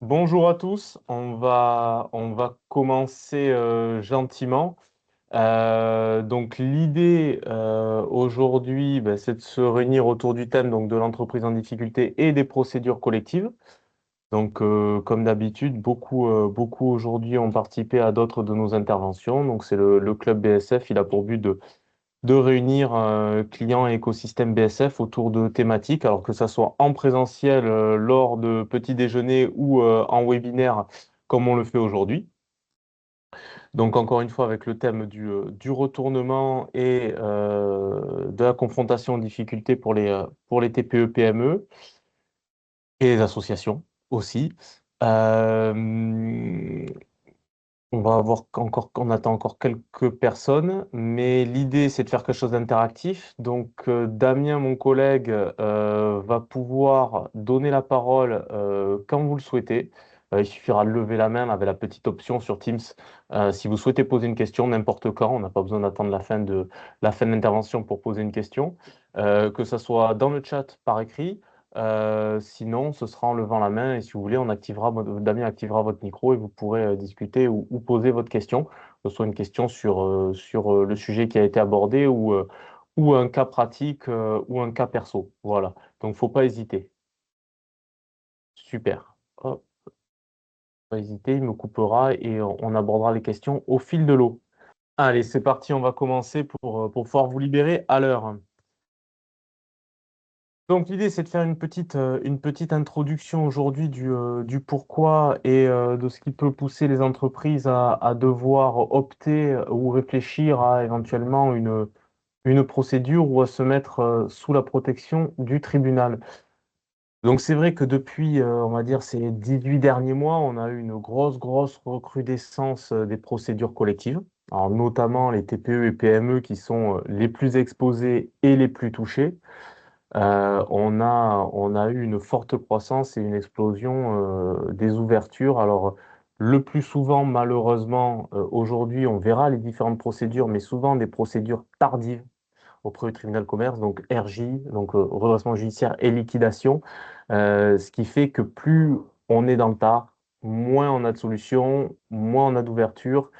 Bonjour à tous, on va commencer gentiment. Donc l'idée aujourd'hui, c'est de se réunir autour du thème donc, de l'entreprise en difficulté et des procédures collectives. Donc comme d'habitude, beaucoup aujourd'hui ont participé à d'autres de nos interventions. Donc c'est le club BSF, il a pour but de réunir clients et écosystème BSF autour de thématiques, alors que ça soit en présentiel lors de petits déjeuners ou en webinaire comme on le fait aujourd'hui. Donc encore une fois avec le thème du retournement et de la confrontation aux difficultés pour les TPE, PME et les associations aussi. Euh, on attend encore quelques personnes, mais l'idée, c'est de faire quelque chose d'interactif. Donc, Damien, mon collègue, va pouvoir donner la parole quand vous le souhaitez. Il suffira de lever la main avec la petite option sur Teams. Si vous souhaitez poser une question, n'importe quand, on n'a pas besoin d'attendre la fin de l'intervention pour poser une question. Que ce soit dans le chat par écrit. Sinon, ce sera en levant la main et si vous voulez, Damien activera votre micro et vous pourrez discuter ou poser votre question, que ce soit une question sur le sujet qui a été abordé ou un cas pratique ou un cas perso. Voilà. Donc, faut pas hésiter. Super. Hop, pas hésiter, il me coupera et on abordera les questions au fil de l'eau. Allez, c'est parti, on va commencer pour pouvoir vous libérer à l'heure. Donc l'idée, c'est de faire une petite introduction aujourd'hui du pourquoi et de ce qui peut pousser les entreprises à devoir opter ou réfléchir à éventuellement une procédure ou à se mettre sous la protection du tribunal. Donc c'est vrai que depuis, on va dire, ces 18 derniers mois, on a eu une grosse recrudescence des procédures collectives, alors notamment les TPE et PME qui sont les plus exposés et les plus touchés. On a eu une forte croissance et une explosion des ouvertures. Alors, le plus souvent, malheureusement, aujourd'hui, on verra les différentes procédures, mais souvent des procédures tardives auprès du tribunal de commerce, donc RJ, donc redressement judiciaire et liquidation, ce qui fait que plus on est dans le tard, moins on a de solutions, moins on a d'ouverture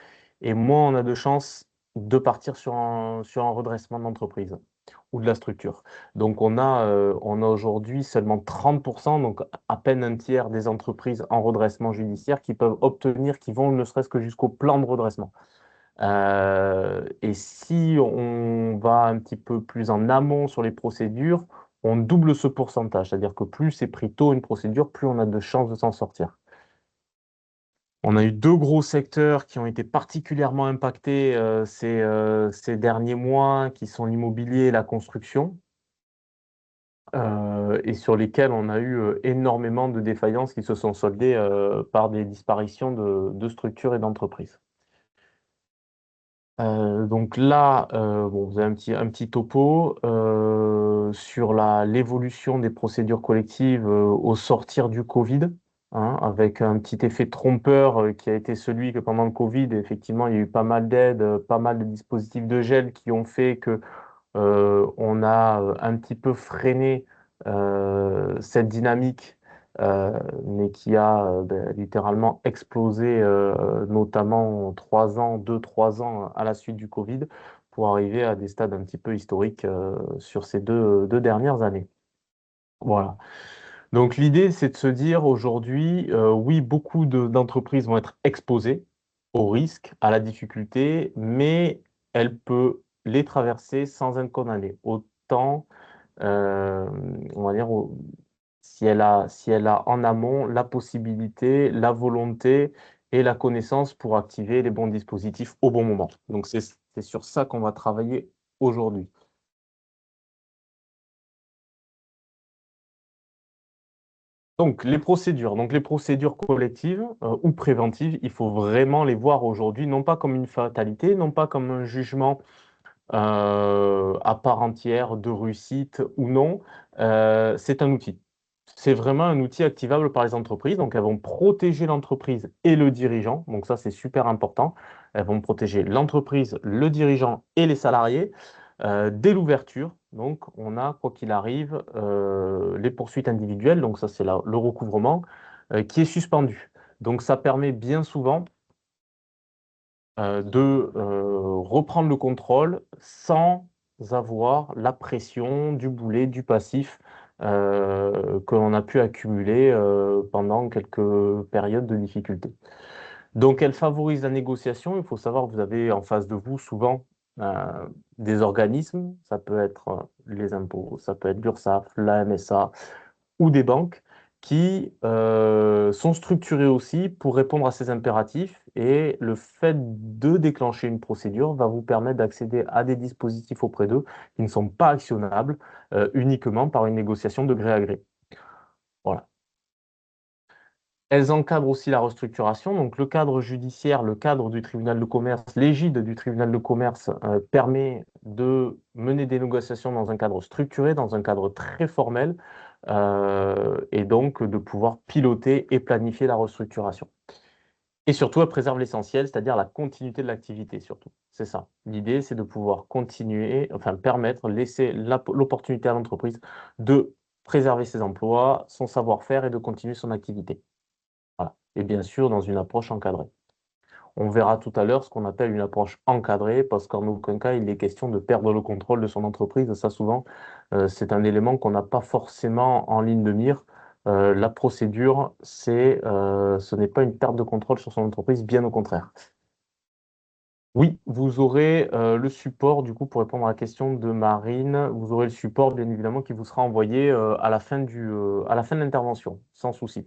et moins on a de chances de partir sur un redressement d'entreprise ou de la structure. Donc on a aujourd'hui seulement 30%, donc à peine un tiers des entreprises en redressement judiciaire qui peuvent obtenir, qui vont ne serait-ce que jusqu'au plan de redressement. Et si on va un petit peu plus en amont sur les procédures, on double ce pourcentage, c'est-à-dire que plus c'est pris tôt une procédure, plus on a de chances de s'en sortir. On a eu deux gros secteurs qui ont été particulièrement impactés ces derniers mois, qui sont l'immobilier et la construction, et sur lesquels on a eu énormément de défaillances qui se sont soldées par des disparitions de structures et d'entreprises. Donc là, bon, vous avez un petit topo sur l'évolution des procédures collectives au sortir du Covid, hein, avec un petit effet trompeur qui a été celui que pendant le Covid, effectivement, il y a eu pas mal d'aides, pas mal de dispositifs de gel qui ont fait que on a un petit peu freiné cette dynamique, mais qui a littéralement explosé, notamment en 3 ans, 2, 3 ans à la suite du Covid, pour arriver à des stades un petit peu historiques sur ces deux dernières années. Voilà. Donc l'idée, c'est de se dire aujourd'hui, oui, d'entreprises vont être exposées au risque, à la difficulté, mais elles peuvent les traverser sans être condamnées. Autant, euh, on va dire, si elle a en amont la possibilité, la volonté et la connaissance pour activer les bons dispositifs au bon moment. Donc c'est sur ça qu'on va travailler aujourd'hui. Donc les procédures collectives ou préventives, il faut vraiment les voir aujourd'hui, non pas comme une fatalité, non pas comme un jugement à part entière de réussite ou non. C'est un outil. C'est vraiment un outil activable par les entreprises. Donc elles vont protéger l'entreprise et le dirigeant. Donc ça, c'est super important. Elles vont protéger l'entreprise, le dirigeant et les salariés dès l'ouverture. Donc, on a, quoi qu'il arrive, les poursuites individuelles. Donc, ça, c'est le recouvrement. qui est suspendu. Donc ça permet bien souvent de reprendre le contrôle sans avoir la pression du boulet, du passif que l'on a pu accumuler pendant quelques périodes de difficulté. Donc, elle favorise la négociation. Il faut savoir que vous avez en face de vous souvent des organismes, ça peut être les impôts, ça peut être l'URSSAF, la MSA ou des banques qui sont structurées aussi pour répondre à ces impératifs. Et le fait de déclencher une procédure va vous permettre d'accéder à des dispositifs auprès d'eux qui ne sont pas actionnables uniquement par une négociation de gré à gré. Voilà. Elles encadrent aussi la restructuration. Donc, le cadre judiciaire, le cadre du tribunal de commerce, l'égide du tribunal de commerce permet de mener des négociations dans un cadre structuré, dans un cadre très formel, et donc de pouvoir piloter et planifier la restructuration. Et surtout, elle préserve l'essentiel, c'est-à-dire la continuité de l'activité, surtout. C'est ça. L'idée, c'est de pouvoir continuer, enfin permettre, laisser l'opportunité à l'entreprise de préserver ses emplois, son savoir-faire et de continuer son activité. Voilà. Et bien sûr, dans une approche encadrée. On verra tout à l'heure ce qu'on appelle une approche encadrée, parce qu'en aucun cas, il est question de perdre le contrôle de son entreprise. Ça, souvent, c'est un élément qu'on n'a pas forcément en ligne de mire. La procédure, ce n'est pas une perte de contrôle sur son entreprise, bien au contraire. Oui, vous aurez le support, du coup, pour répondre à la question de Marine, vous aurez le support, bien évidemment, qui vous sera envoyé à la fin à la fin de l'intervention, sans souci.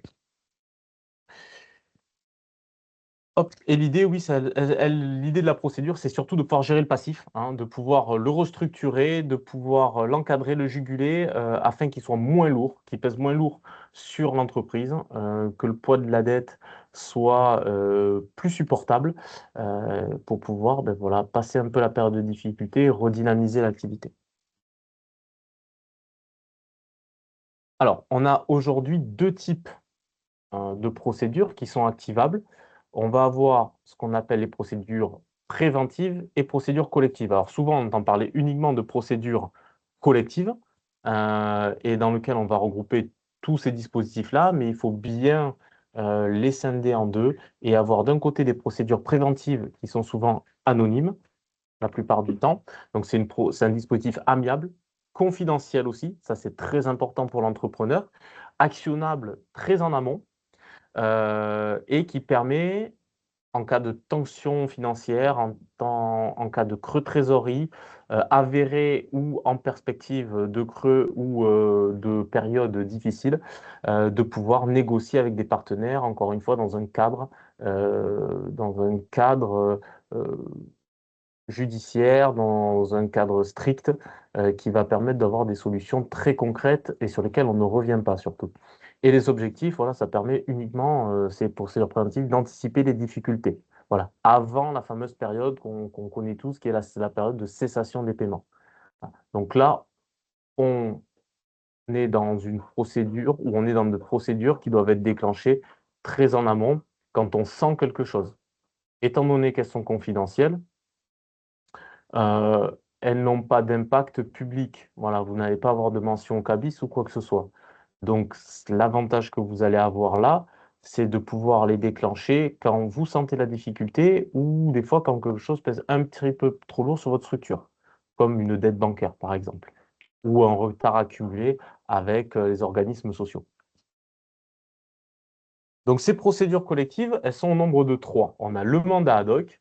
Hop. Et l'idée, oui, l'idée de la procédure, c'est surtout de pouvoir gérer le passif, hein, de pouvoir le restructurer, de pouvoir l'encadrer, le juguler, afin qu'il soit moins lourd, qu'il pèse moins lourd sur l'entreprise, que le poids de la dette soit plus supportable, pour pouvoir ben, voilà, passer un peu la période de difficulté et redynamiser l'activité. Alors, on a aujourd'hui deux types de procédures qui sont activables. On va avoir ce qu'on appelle les procédures préventives et procédures collectives. Alors souvent, on entend parler uniquement de procédures collectives et dans lesquelles on va regrouper tous ces dispositifs-là, mais il faut bien les scinder en deux et avoir d'un côté des procédures préventives qui sont souvent anonymes la plupart du temps. Donc c'est un dispositif amiable, confidentiel aussi, ça c'est très important pour l'entrepreneur, actionnable très en amont et qui permet, en cas de tension financière, en cas de creux de trésorerie, avéré ou en perspective de creux ou de périodes difficiles, de pouvoir négocier avec des partenaires, encore une fois, dans un cadre judiciaire, dans un cadre strict, qui va permettre d'avoir des solutions très concrètes et sur lesquelles on ne revient pas surtout. Et les objectifs, voilà, ça permet uniquement, c'est pour ces préventifs, d'anticiper les difficultés. Voilà, avant la fameuse période qu'on connaît tous, qui est la période de cessation des paiements. Voilà. Donc là, on est dans une procédure ou on est dans des procédures qui doivent être déclenchées très en amont quand on sent quelque chose. Étant donné qu'elles sont confidentielles, euh, elles n'ont pas d'impact public. Voilà, vous n'allez pas avoir de mention au CABIS ou quoi que ce soit. Donc, l'avantage que vous allez avoir là, c'est de pouvoir les déclencher quand vous sentez la difficulté ou des fois quand quelque chose pèse un petit peu trop lourd sur votre structure, comme une dette bancaire par exemple, ou un retard accumulé avec les organismes sociaux. Donc, ces procédures collectives, elles sont au nombre de trois. On a le mandat ad hoc,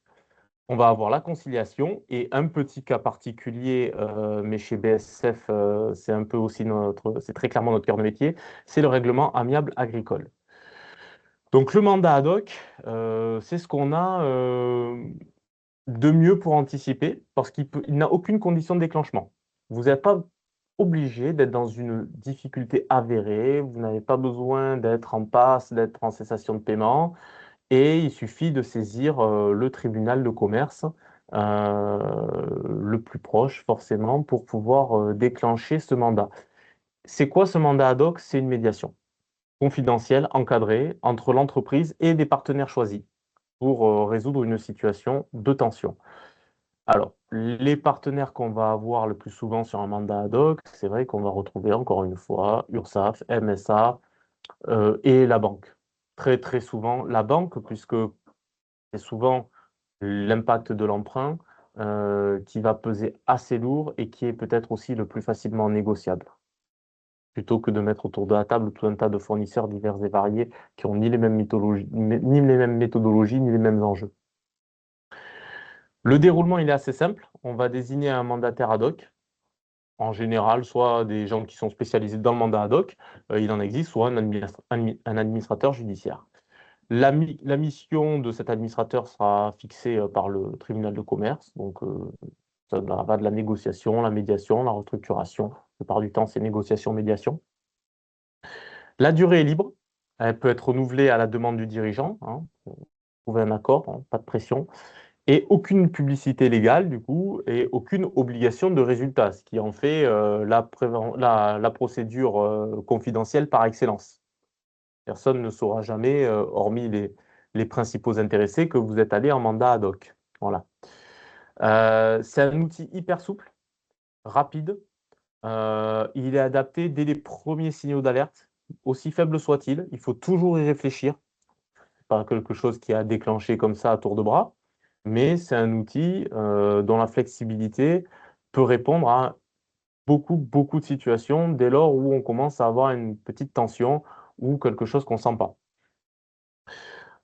on va avoir la conciliation et un petit cas particulier, mais chez BSF, c'est un peu aussi c'est très clairement notre cœur de métier, c'est le règlement amiable agricole. Donc le mandat ad hoc, c'est ce qu'on a de mieux pour anticiper parce il n'a aucune condition de déclenchement. Vous n'êtes pas obligé d'être dans une difficulté avérée, vous n'avez pas besoin d'être en passe, d'être en cessation de paiement. Et il suffit de saisir le tribunal de commerce le plus proche, forcément, pour pouvoir déclencher ce mandat. C'est quoi ce mandat ad hoc? C'est une médiation confidentielle, encadrée, entre l'entreprise et des partenaires choisis pour résoudre une situation de tension. Alors, les partenaires qu'on va avoir le plus souvent sur un mandat ad hoc, c'est vrai qu'on va retrouver encore une fois URSSAF, MSA et la banque. Très, très souvent la banque, puisque c'est souvent l'impact de l'emprunt qui va peser assez lourd et qui est peut-être aussi le plus facilement négociable, plutôt que de mettre autour de la table tout un tas de fournisseurs divers et variés qui ont ni les mêmes mythologies, ni les mêmes méthodologies, ni les mêmes enjeux. Le déroulement, il est assez simple. On va désigner un mandataire ad hoc. En général, soit des gens qui sont spécialisés dans le mandat ad hoc, il en existe, soit un administrateur judiciaire. La mission de cet administrateur sera fixée par le tribunal de commerce. Donc, ça va de la négociation, la médiation, la restructuration. La plupart du temps, c'est négociation-médiation. La durée est libre. Elle peut être renouvelée à la demande du dirigeant, hein, pour trouver un accord, hein, pas de pression. Et aucune publicité légale, du coup, et aucune obligation de résultat, ce qui en fait la procédure confidentielle par excellence. Personne ne saura jamais, hormis les principaux intéressés, que vous êtes allé en mandat ad hoc. Voilà. C'est un outil hyper souple, rapide. Il est adapté dès les premiers signaux d'alerte, aussi faibles soient-ils. Il faut toujours y réfléchir. C'est pas quelque chose qui a déclenché comme ça à tour de bras, mais c'est un outil dont la flexibilité peut répondre à beaucoup, beaucoup de situations dès lors où on commence à avoir une petite tension ou quelque chose qu'on ne sent pas.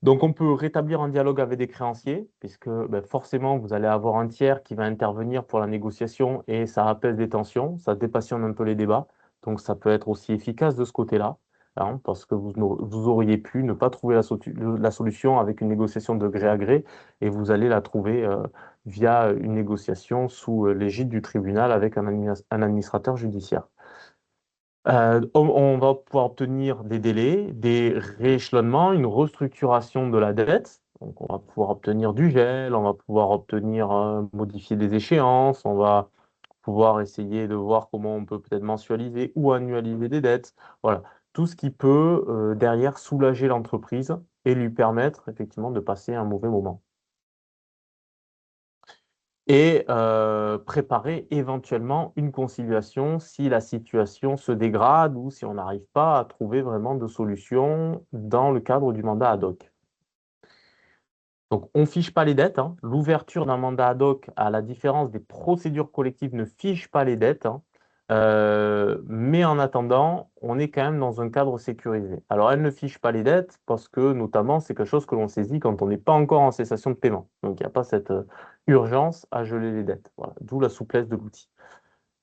Donc, on peut rétablir un dialogue avec des créanciers, puisque ben, forcément, vous allez avoir un tiers qui va intervenir pour la négociation et ça apaise les tensions, ça dépassionne un peu les débats. Donc, ça peut être aussi efficace de ce côté-là, hein, parce que vous auriez pu ne pas trouver la solution avec une négociation de gré à gré et vous allez la trouver via une négociation sous l'égide du tribunal avec un administrateur judiciaire. On va pouvoir obtenir des délais, des rééchelonnements, une restructuration de la dette. Donc, on va pouvoir obtenir du gel, on va pouvoir obtenir, modifier des échéances, on va pouvoir essayer de voir comment on peut peut-être mensualiser ou annualiser des dettes. Voilà, tout ce qui peut derrière soulager l'entreprise et lui permettre effectivement de passer un mauvais moment et préparer éventuellement une conciliation si la situation se dégrade ou si on n'arrive pas à trouver vraiment de solution dans le cadre du mandat ad hoc. Donc, on ne fiche pas les dettes, hein. L'ouverture d'un mandat ad hoc, à la différence des procédures collectives, ne fiche pas les dettes, hein. Mais en attendant, on est quand même dans un cadre sécurisé. Alors, elle ne fiche pas les dettes parce que, notamment, c'est quelque chose que l'on saisit quand on n'est pas encore en cessation de paiement. Donc, il n'y a pas cette urgence à geler les dettes. Voilà, d'où la souplesse de l'outil.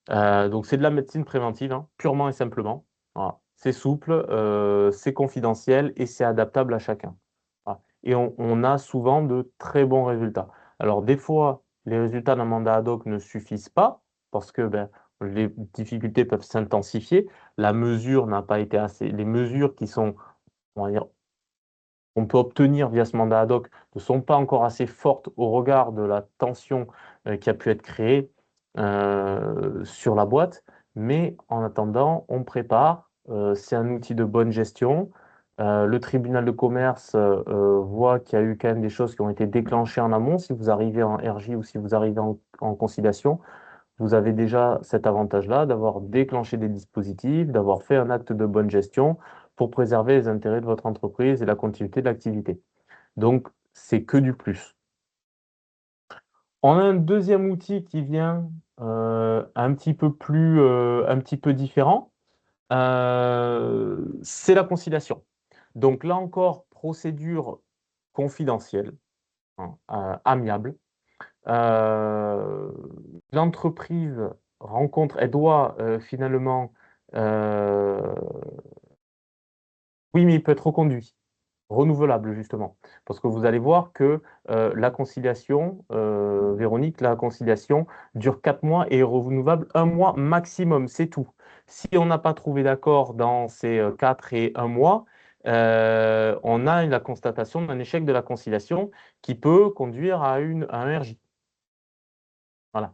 Donc, c'est de la médecine préventive, hein, purement et simplement. Voilà. C'est souple, c'est confidentiel et c'est adaptable à chacun. Voilà. Et on a souvent de très bons résultats. Alors, des fois, les résultats d'un mandat ad hoc ne suffisent pas parce que ben, les difficultés peuvent s'intensifier. La mesure n'a pas été assez. Les mesures qui sont, on va dire, on peut obtenir via ce mandat ad hoc ne sont pas encore assez fortes au regard de la tension qui a pu être créée sur la boîte. Mais en attendant, on prépare. C'est un outil de bonne gestion. Le tribunal de commerce voit qu'il y a eu quand même des choses qui ont été déclenchées en amont. Si vous arrivez en RJ ou si vous arrivez en conciliation, vous avez déjà cet avantage-là d'avoir déclenché des dispositifs, d'avoir fait un acte de bonne gestion pour préserver les intérêts de votre entreprise et la continuité de l'activité. Donc, c'est que du plus. On a un deuxième outil qui vient un petit peu différent, c'est la conciliation. Donc là encore, procédure confidentielle, hein, amiable. Euh, L'entreprise elle doit finalement, euh, oui, mais il peut être reconduit, renouvelable justement, parce que vous allez voir que la conciliation, Véronique, la conciliation dure 4 mois et est renouvelable 1 mois maximum, c'est tout. Si on n'a pas trouvé d'accord dans ces 4 et 1 mois, on a la constatation d'un échec de la conciliation qui peut conduire à un RJ. Voilà.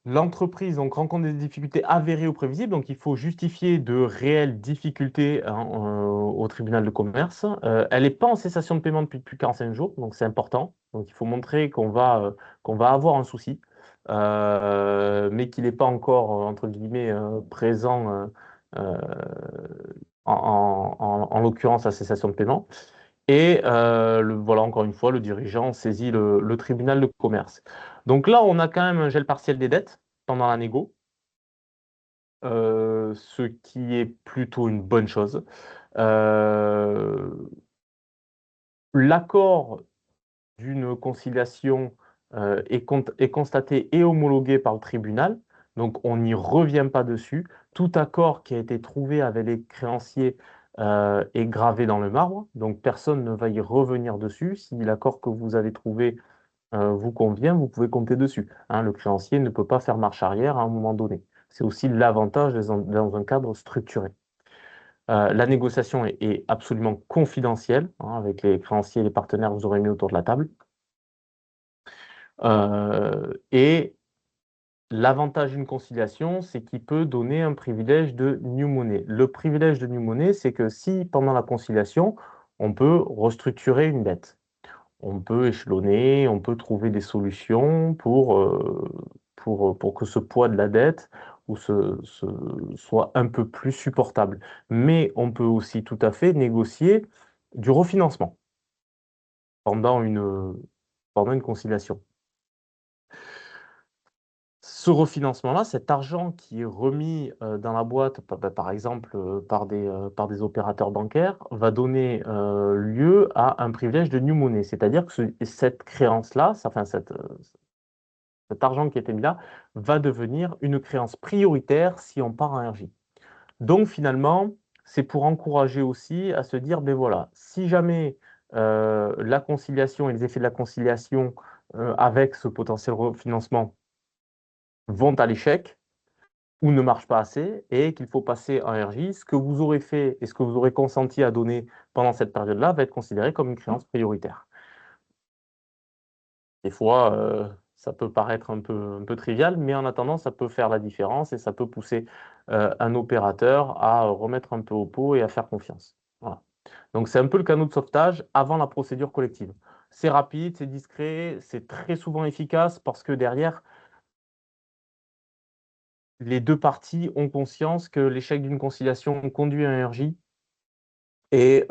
L'entreprise donc, rencontre des difficultés avérées ou prévisibles, donc il faut justifier de réelles difficultés hein, au tribunal de commerce. Elle n'est pas en cessation de paiement depuis plus de 45 jours, donc c'est important. Donc il faut montrer qu'on va avoir un souci, mais qu'il n'est pas encore, entre guillemets, présent en l'occurrence la cessation de paiement. Et voilà, encore une fois, le dirigeant saisit le tribunal de commerce. Donc là, on a quand même un gel partiel des dettes pendant la négo, ce qui est plutôt une bonne chose. Euh, L'accord d'une conciliation est constaté et homologué par le tribunal, donc on n'y revient pas dessus. Tout accord qui a été trouvé avec les créanciers est gravé dans le marbre, donc personne ne va y revenir dessus. Si l'accord que vous avez trouvé vous convient, vous pouvez compter dessus. Hein, le créancier ne peut pas faire marche arrière à un moment donné. C'est aussi l'avantage dans un cadre structuré. La négociation est absolument confidentielle, hein, avec les créanciers et les partenaires que vous aurez mis autour de la table. Et l'avantage d'une conciliation, c'est qu'il peut donner un privilège de new money. Le privilège de new money, c'est que si pendant la conciliation, on peut restructurer une dette, on peut échelonner, on peut trouver des solutions pour que ce poids de la dette soit un peu plus supportable. Mais on peut aussi tout à fait négocier du refinancement pendant pendant une conciliation. Ce refinancement-là, cet argent qui est remis dans la boîte, par exemple par des opérateurs bancaires, va donner lieu à un privilège de new money. C'est-à-dire que cette créance-là, cet argent qui était mis là, va devenir une créance prioritaire si on part en RJ. Donc finalement, c'est pour encourager aussi à se dire, ben voilà, si jamais la conciliation et les effets de la conciliation avec ce potentiel refinancement vont à l'échec ou ne marchent pas assez et qu'il faut passer en RJ, ce que vous aurez fait et ce que vous aurez consenti à donner pendant cette période-là va être considéré comme une créance prioritaire. Des fois, ça peut paraître un peu trivial, mais en attendant, ça peut faire la différence et ça peut pousser un opérateur à remettre un peu au pot et à faire confiance. Voilà. Donc, c'est un peu le canot de sauvetage avant la procédure collective. C'est rapide, c'est discret, c'est très souvent efficace parce que derrière, les deux parties ont conscience que l'échec d'une conciliation conduit à un RJ et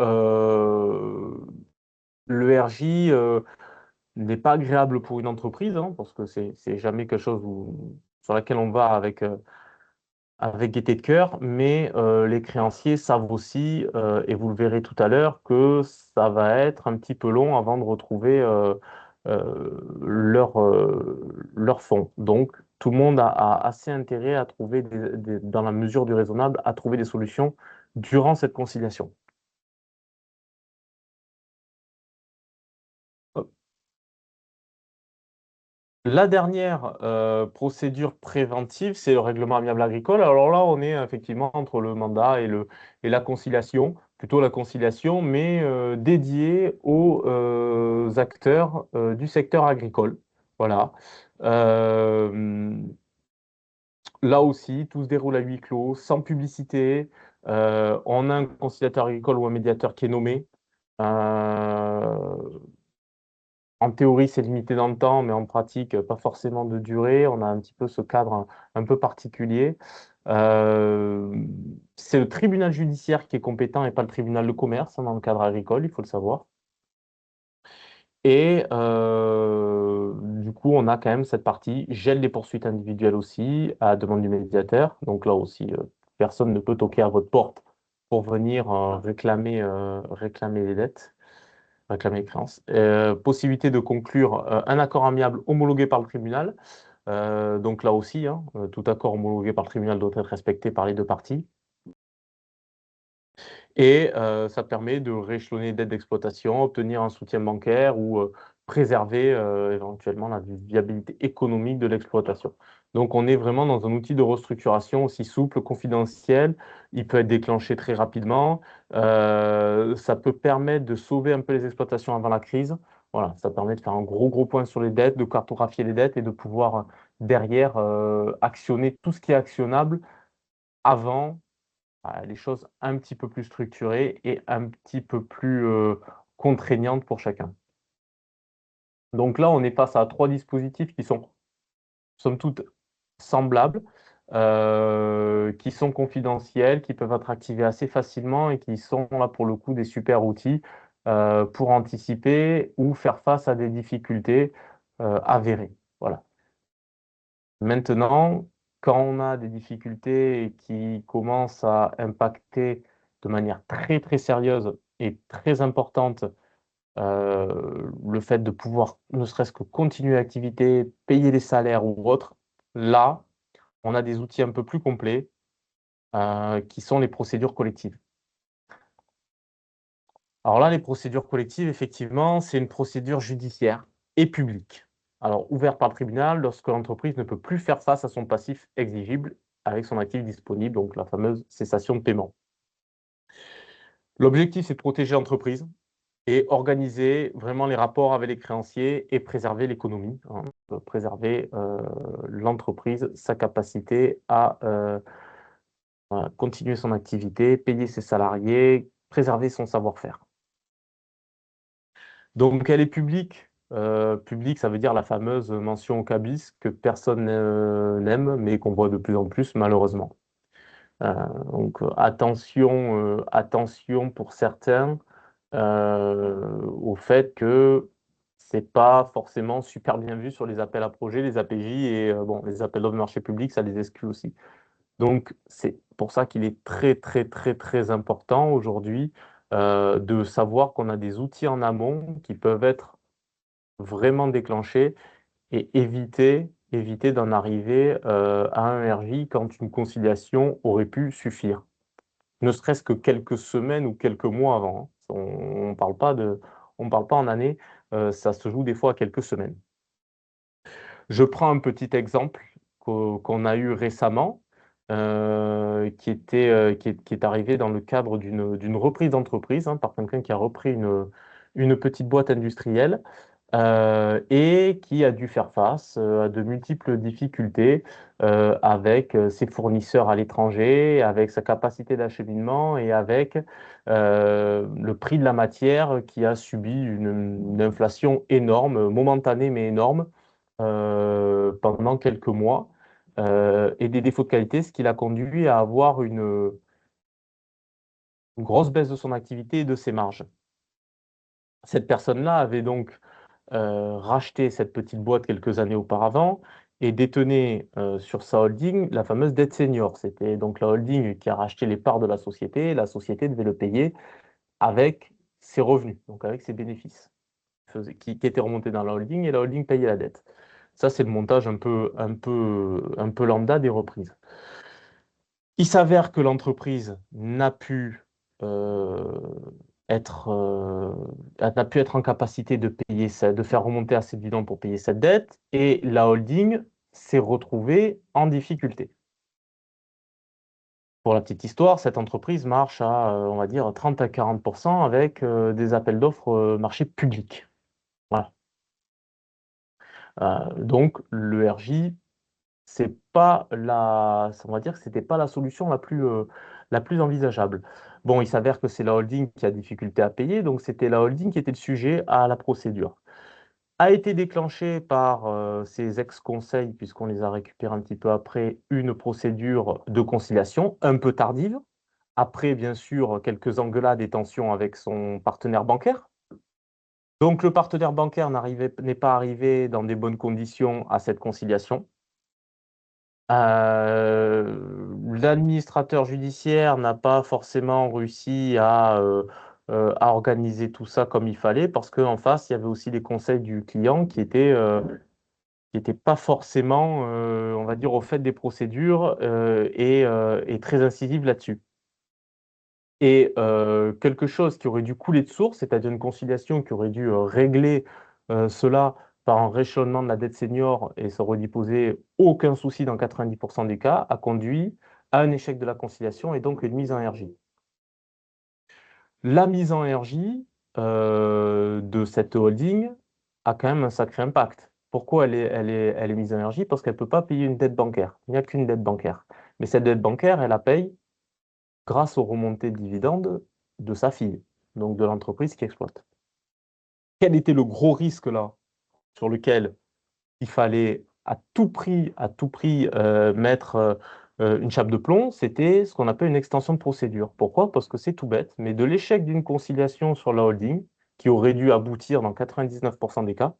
le RJ n'est pas agréable pour une entreprise, hein, parce que c'est jamais quelque chose sur laquelle on va avec gaieté de cœur, mais les créanciers savent aussi, et vous le verrez tout à l'heure, que ça va être un petit peu long avant de retrouver leur fonds. Donc, tout le monde a assez intérêt à trouver, dans la mesure du raisonnable, à trouver des solutions durant cette conciliation. La dernière procédure préventive, c'est le règlement amiable agricole. Alors là, on est effectivement entre le mandat et la conciliation, plutôt la conciliation, mais dédiée aux acteurs du secteur agricole. Voilà. Euh, Là aussi, tout se déroule à huis clos, sans publicité. On a un conciliateur agricole ou un médiateur qui est nommé. Euh, En théorie, c'est limité dans le temps, mais en pratique, pas forcément de durée. On a un petit peu ce cadre un peu particulier. Euh, c'est le tribunal judiciaire qui est compétent et pas le tribunal de commerce, hein, dans le cadre agricole, il faut le savoir. Et du coup, on a quand même cette partie gel des poursuites individuelles aussi, à la demande du médiateur. Donc là aussi, personne ne peut toquer à votre porte pour venir réclamer les dettes. Réclamer les créances. Possibilité de conclure un accord amiable homologué par le tribunal. Donc là aussi, hein, tout accord homologué par le tribunal doit être respecté par les deux parties. Et ça permet de rééchelonner les dettes d'exploitation, obtenir un soutien bancaire ou préserver éventuellement la viabilité économique de l'exploitation. Donc on est vraiment dans un outil de restructuration aussi souple, confidentiel. Il peut être déclenché très rapidement. Ça peut permettre de sauver un peu les exploitations avant la crise. Voilà, ça permet de faire un gros point sur les dettes, de cartographier les dettes et de pouvoir derrière actionner tout ce qui est actionnable avant les choses un petit peu plus structurées et un petit peu plus contraignantes pour chacun. Donc là, on est face à trois dispositifs qui sont, somme toute, semblables. qui sont confidentiels, qui peuvent être activés assez facilement et qui sont là pour le coup des super outils pour anticiper ou faire face à des difficultés avérées. Voilà. Maintenant, quand on a des difficultés qui commencent à impacter de manière très très sérieuse et très importante le fait de pouvoir ne serait-ce que continuer l'activité, payer les salaires ou autre, là, on a des outils un peu plus complets qui sont les procédures collectives. Alors là, les procédures collectives, effectivement, c'est une procédure judiciaire et publique. Alors, ouverte par le tribunal lorsque l'entreprise ne peut plus faire face à son passif exigible avec son actif disponible, donc la fameuse cessation de paiement. L'objectif, c'est de protéger l'entreprise et organiser vraiment les rapports avec les créanciers et préserver l'économie, hein, préserver l'entreprise, sa capacité à continuer son activité, payer ses salariés, préserver son savoir-faire. Donc elle est publique. Publique, ça veut dire la fameuse mention au cabis que personne n'aime, mais qu'on voit de plus en plus malheureusement. Euh, donc attention pour certains au fait que c'est pas forcément super bien vu sur les appels à projets, les APJ et bon, les appels d'offres de marché public, ça les exclut aussi. Donc c'est pour ça qu'il est très très très très important aujourd'hui de savoir qu'on a des outils en amont qui peuvent être vraiment déclenchés et éviter d'en arriver à un RJ quand une conciliation aurait pu suffire ne serait-ce que quelques semaines ou quelques mois avant, hein. On on parle pas en années, ça se joue des fois à quelques semaines. Je prends un petit exemple qu'on a eu récemment, qui est arrivé dans le cadre d'une reprise d'entreprise, hein, par quelqu'un qui a repris une petite boîte industrielle et qui a dû faire face à de multiples difficultés avec ses fournisseurs à l'étranger, avec sa capacité d'acheminement et avec le prix de la matière qui a subi une inflation énorme, momentanée mais énorme, pendant quelques mois, et des défauts de qualité, ce qui l'a conduit à avoir une grosse baisse de son activité et de ses marges. Cette personne-là avait donc racheté cette petite boîte quelques années auparavant et détenait sur sa holding la fameuse dette senior. C'était donc la holding qui a racheté les parts de la société. La société devait le payer avec ses revenus, donc avec ses bénéfices, qui étaient remontés dans la holding et la holding payait la dette. Ça, c'est le montage un peu lambda des reprises. Il s'avère que l'entreprise n'a pu euh, être, euh, n'a pu être en capacité de payer de faire remonter assez de dividendes pour payer cette dette et la holding s'est retrouvée en difficulté. Pour la petite histoire, cette entreprise marche à, on va dire, 30 à 40% avec des appels d'offres marché public. Voilà. Donc, le RJ c'est pas on va dire que c'était pas la solution la plus envisageable. Bon, il s'avère que c'est la holding qui a difficulté à payer, donc c'était la holding qui était le sujet à la procédure. A été déclenchée par ces ex-conseils, puisqu'on les a récupérés un petit peu après, une procédure de conciliation un peu tardive. Après, bien sûr, quelques engueulades et tensions avec son partenaire bancaire. Donc, le partenaire bancaire n'est pas arrivé dans des bonnes conditions à cette conciliation. L'administrateur judiciaire n'a pas forcément réussi à organiser tout ça comme il fallait parce qu'en face, il y avait aussi les conseils du client qui étaient pas forcément, on va dire, au fait des procédures et très incisives là-dessus. Et quelque chose qui aurait dû couler de source, c'est-à-dire une conciliation qui aurait dû régler cela par un rééchelonnement de la dette senior et ça aurait dû poser aucun souci dans 90% des cas, a conduit à un échec de la conciliation et donc une mise en RJ. La mise en RJ de cette holding a quand même un sacré impact. Pourquoi elle est mise en RJ? Parce qu'elle ne peut pas payer une dette bancaire. Il n'y a qu'une dette bancaire. Mais cette dette bancaire, elle la paye grâce aux remontées de dividendes de sa fille, donc de l'entreprise qui exploite. Quel était le gros risque là sur lequel il fallait à tout prix mettre une chape de plomb, c'était ce qu'on appelle une extension de procédure. Pourquoi? Parce que c'est tout bête, mais de l'échec d'une conciliation sur la holding, qui aurait dû aboutir dans 99% des cas,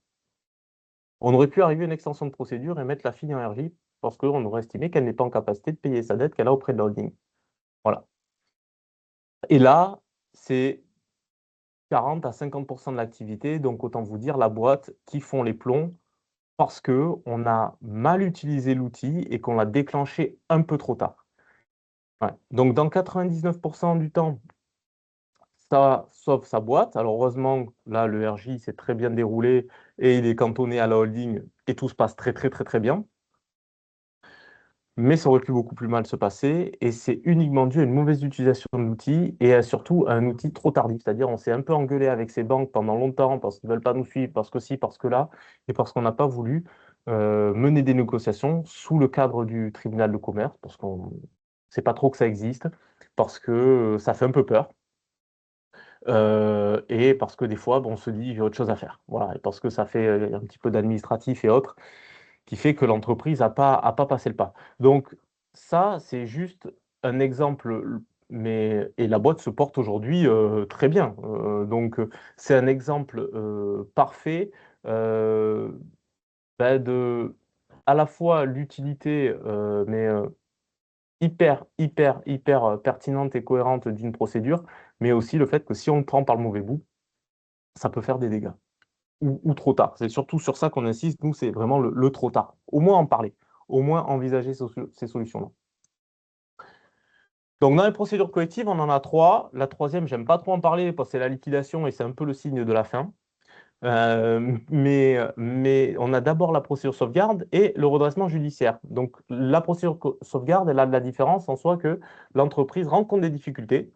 on aurait pu arriver à une extension de procédure et mettre la fille en RJ parce qu'on aurait estimé qu'elle n'est pas en capacité de payer sa dette qu'elle a auprès de la holding. Voilà. Et là, c'est 40 à 50% de l'activité, donc autant vous dire la boîte qui font les plombs parce qu'on a mal utilisé l'outil et qu'on l'a déclenché un peu trop tard. Ouais. Donc dans 99% du temps, ça sauve sa boîte. Alors heureusement, là, le RJ s'est très bien déroulé et il est cantonné à la holding et tout se passe très très très très bien. Mais ça aurait pu beaucoup plus mal se passer et c'est uniquement dû à une mauvaise utilisation de l'outil et surtout à un outil trop tardif. C'est-à-dire on s'est un peu engueulé avec ces banques pendant longtemps parce qu'ils ne veulent pas nous suivre, parce que ci, parce que là, et parce qu'on n'a pas voulu mener des négociations sous le cadre du tribunal de commerce, parce qu'on ne sait pas trop que ça existe, parce que ça fait un peu peur. Et parce que des fois, bon, on se dit, j'ai autre chose à faire. Voilà, et parce que ça fait un petit peu d'administratif et autres, qui fait que l'entreprise a pas passé le pas. Donc, ça, c'est juste un exemple, mais, et la boîte se porte aujourd'hui très bien. C'est un exemple parfait euh, de à la fois l'utilité, mais hyper pertinente et cohérente d'une procédure, mais aussi le fait que si on le prend par le mauvais bout, ça peut faire des dégâts. Ou trop tard. C'est surtout sur ça qu'on insiste, nous, c'est vraiment le trop tard. Au moins en parler, au moins envisager ces solutions-là. Donc dans les procédures collectives, on en a trois. La troisième, j'aime pas trop en parler parce que c'est la liquidation et c'est un peu le signe de la fin. Mais on a d'abord la procédure sauvegarde et le redressement judiciaire. Donc la procédure sauvegarde, elle a de la différence en soi que l'entreprise rencontre des difficultés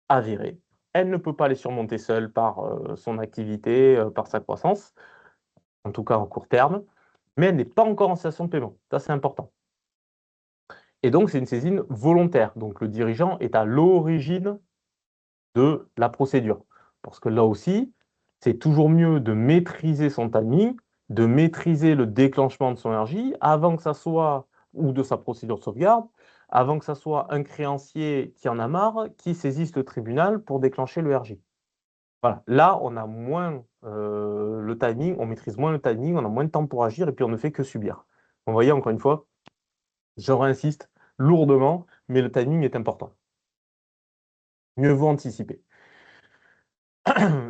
avérées. Elle ne peut pas les surmonter seule par son activité, par sa croissance, en tout cas en court terme, mais elle n'est pas encore en cessation de paiement. Ça, c'est important. Et donc, c'est une saisine volontaire. Donc, le dirigeant est à l'origine de la procédure. Parce que là aussi, c'est toujours mieux de maîtriser son timing, de maîtriser le déclenchement de son RJ avant que ça soit, ou de sa procédure de sauvegarde, avant que ça soit un créancier qui en a marre, qui saisisse le tribunal pour déclencher le RJ. Voilà. Là, on a moins le timing, on maîtrise moins le timing, on a moins de temps pour agir et puis on ne fait que subir. Vous voyez, encore une fois, je réinsiste lourdement, mais le timing est important. Mieux vaut anticiper.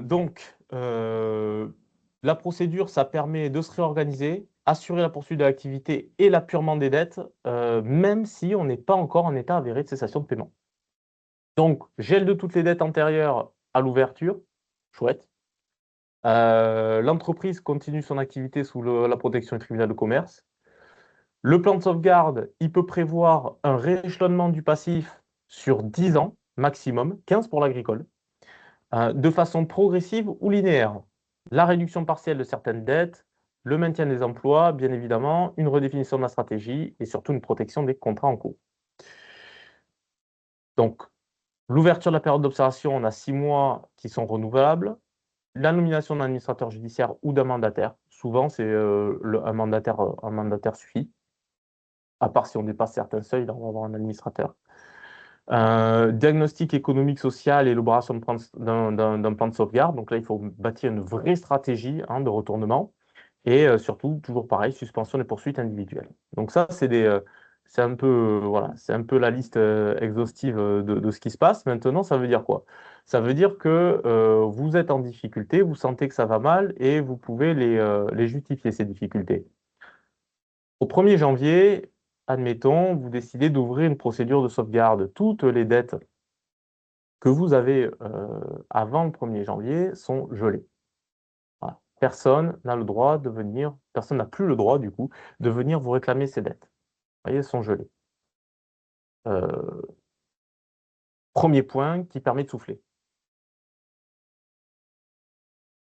Donc, la procédure, ça permet de se réorganiser, assurer la poursuite de l'activité et l'apurement des dettes, même si on n'est pas encore en état avéré de cessation de paiement. Donc, gel de toutes les dettes antérieures à l'ouverture, chouette. L'entreprise continue son activité sous la protection du tribunal de commerce. Le plan de sauvegarde, il peut prévoir un rééchelonnement du passif sur 10 ans maximum, 15 pour l'agricole, de façon progressive ou linéaire. La réduction partielle de certaines dettes, le maintien des emplois, bien évidemment, une redéfinition de la stratégie et surtout une protection des contrats en cours. Donc, l'ouverture de la période d'observation, on a 6 mois qui sont renouvelables. La nomination d'un administrateur judiciaire ou d'un mandataire, souvent c'est un mandataire suffit. À part si on dépasse certains seuils, là, on va avoir un administrateur. Diagnostic économique, social et élaboration d'un plan de sauvegarde. Donc là, il faut bâtir une vraie stratégie de retournement. Et surtout, toujours pareil, suspension des poursuites individuelles. Donc ça, c'est un peu, voilà, c'est un peu la liste exhaustive de ce qui se passe. Maintenant, ça veut dire quoi? Ça veut dire que vous êtes en difficulté, vous sentez que ça va mal et vous pouvez les justifier, ces difficultés. Au 1er janvier, admettons, vous décidez d'ouvrir une procédure de sauvegarde. Toutes les dettes que vous avez avant le 1er janvier sont gelées. Voilà. Personne n'a le droit de venir, personne n'a plus le droit, du coup, de venir vous réclamer ces dettes. Vous voyez, elles sont gelées. Premier point qui permet de souffler.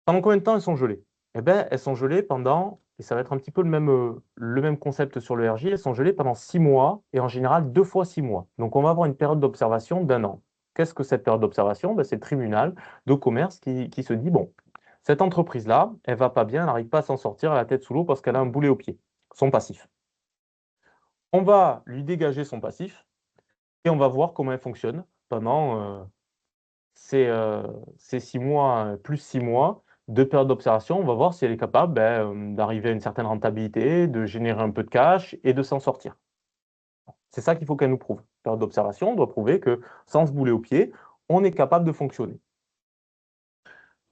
Pendant combien de temps elles sont gelées? Eh bien, elles sont gelées pendant, et ça va être un petit peu le même concept sur le RJ, elles sont gelées pendant 6 mois, et en général 2 fois 6 mois. Donc on va avoir une période d'observation d'1 an. Qu'est-ce que cette période d'observation? Ben, c'est le tribunal de commerce qui se dit, bon, cette entreprise-là, elle va pas bien, elle n'arrive pas à s'en sortir à la tête sous l'eau parce qu'elle a un boulet au pied. son passif. On va lui dégager son passif et on va voir comment il fonctionne pendant ces 6 mois, plus 6 mois de période d'observation. On va voir si elle est capable d'arriver à une certaine rentabilité, de générer un peu de cash et de s'en sortir. C'est ça qu'il faut qu'elle nous prouve. Période d'observation, on doit prouver que sans se bouler aux pieds, on est capable de fonctionner.